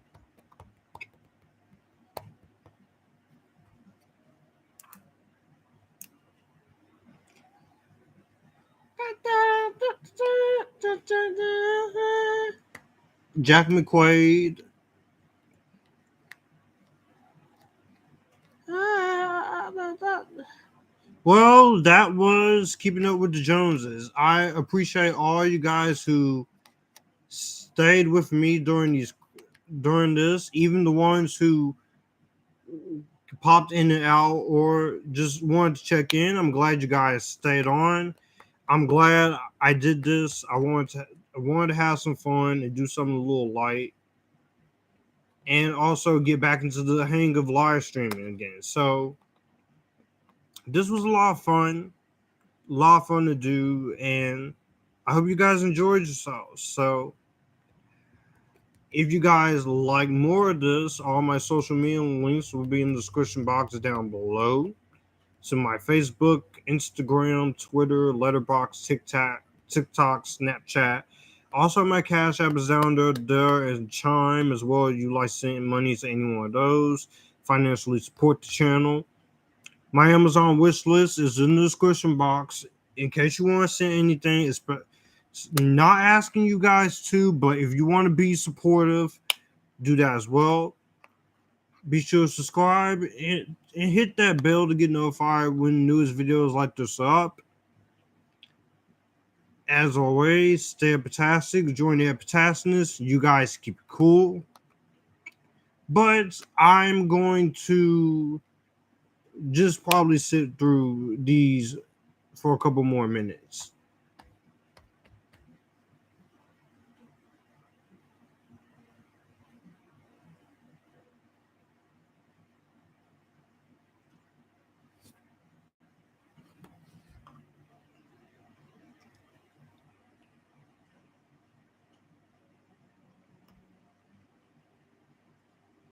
Jack McQuaid. Well, that was Keeping Up with the Joneses. I appreciate all you guys who stayed with me during this, even the ones who popped in and out or just wanted to check in. I'm glad you guys stayed on. I'm glad I did this. I wanted to have some fun and do something a little light, and also get back into the hang of live streaming again. So this was a lot of fun to do, and I hope you guys enjoyed yourselves. So if you guys like more of this, all my social media links will be in the description box down below. So my Facebook, Instagram, Twitter, Letterboxd, TikTok, Snapchat. Also, my Cash App is down there and Chime as well. If you like sending money to any one of those, financially support the channel. My Amazon wish list is in the description box. In case you want to send anything, it's not asking you guys to, but if you want to be supportive, do that as well. Be sure to subscribe and hit that bell to get notified when newest videos like this up. As always, stay epitastic. Join the Epictasticness. You guys keep it cool. But I'm going to just probably sit through these for a couple more minutes.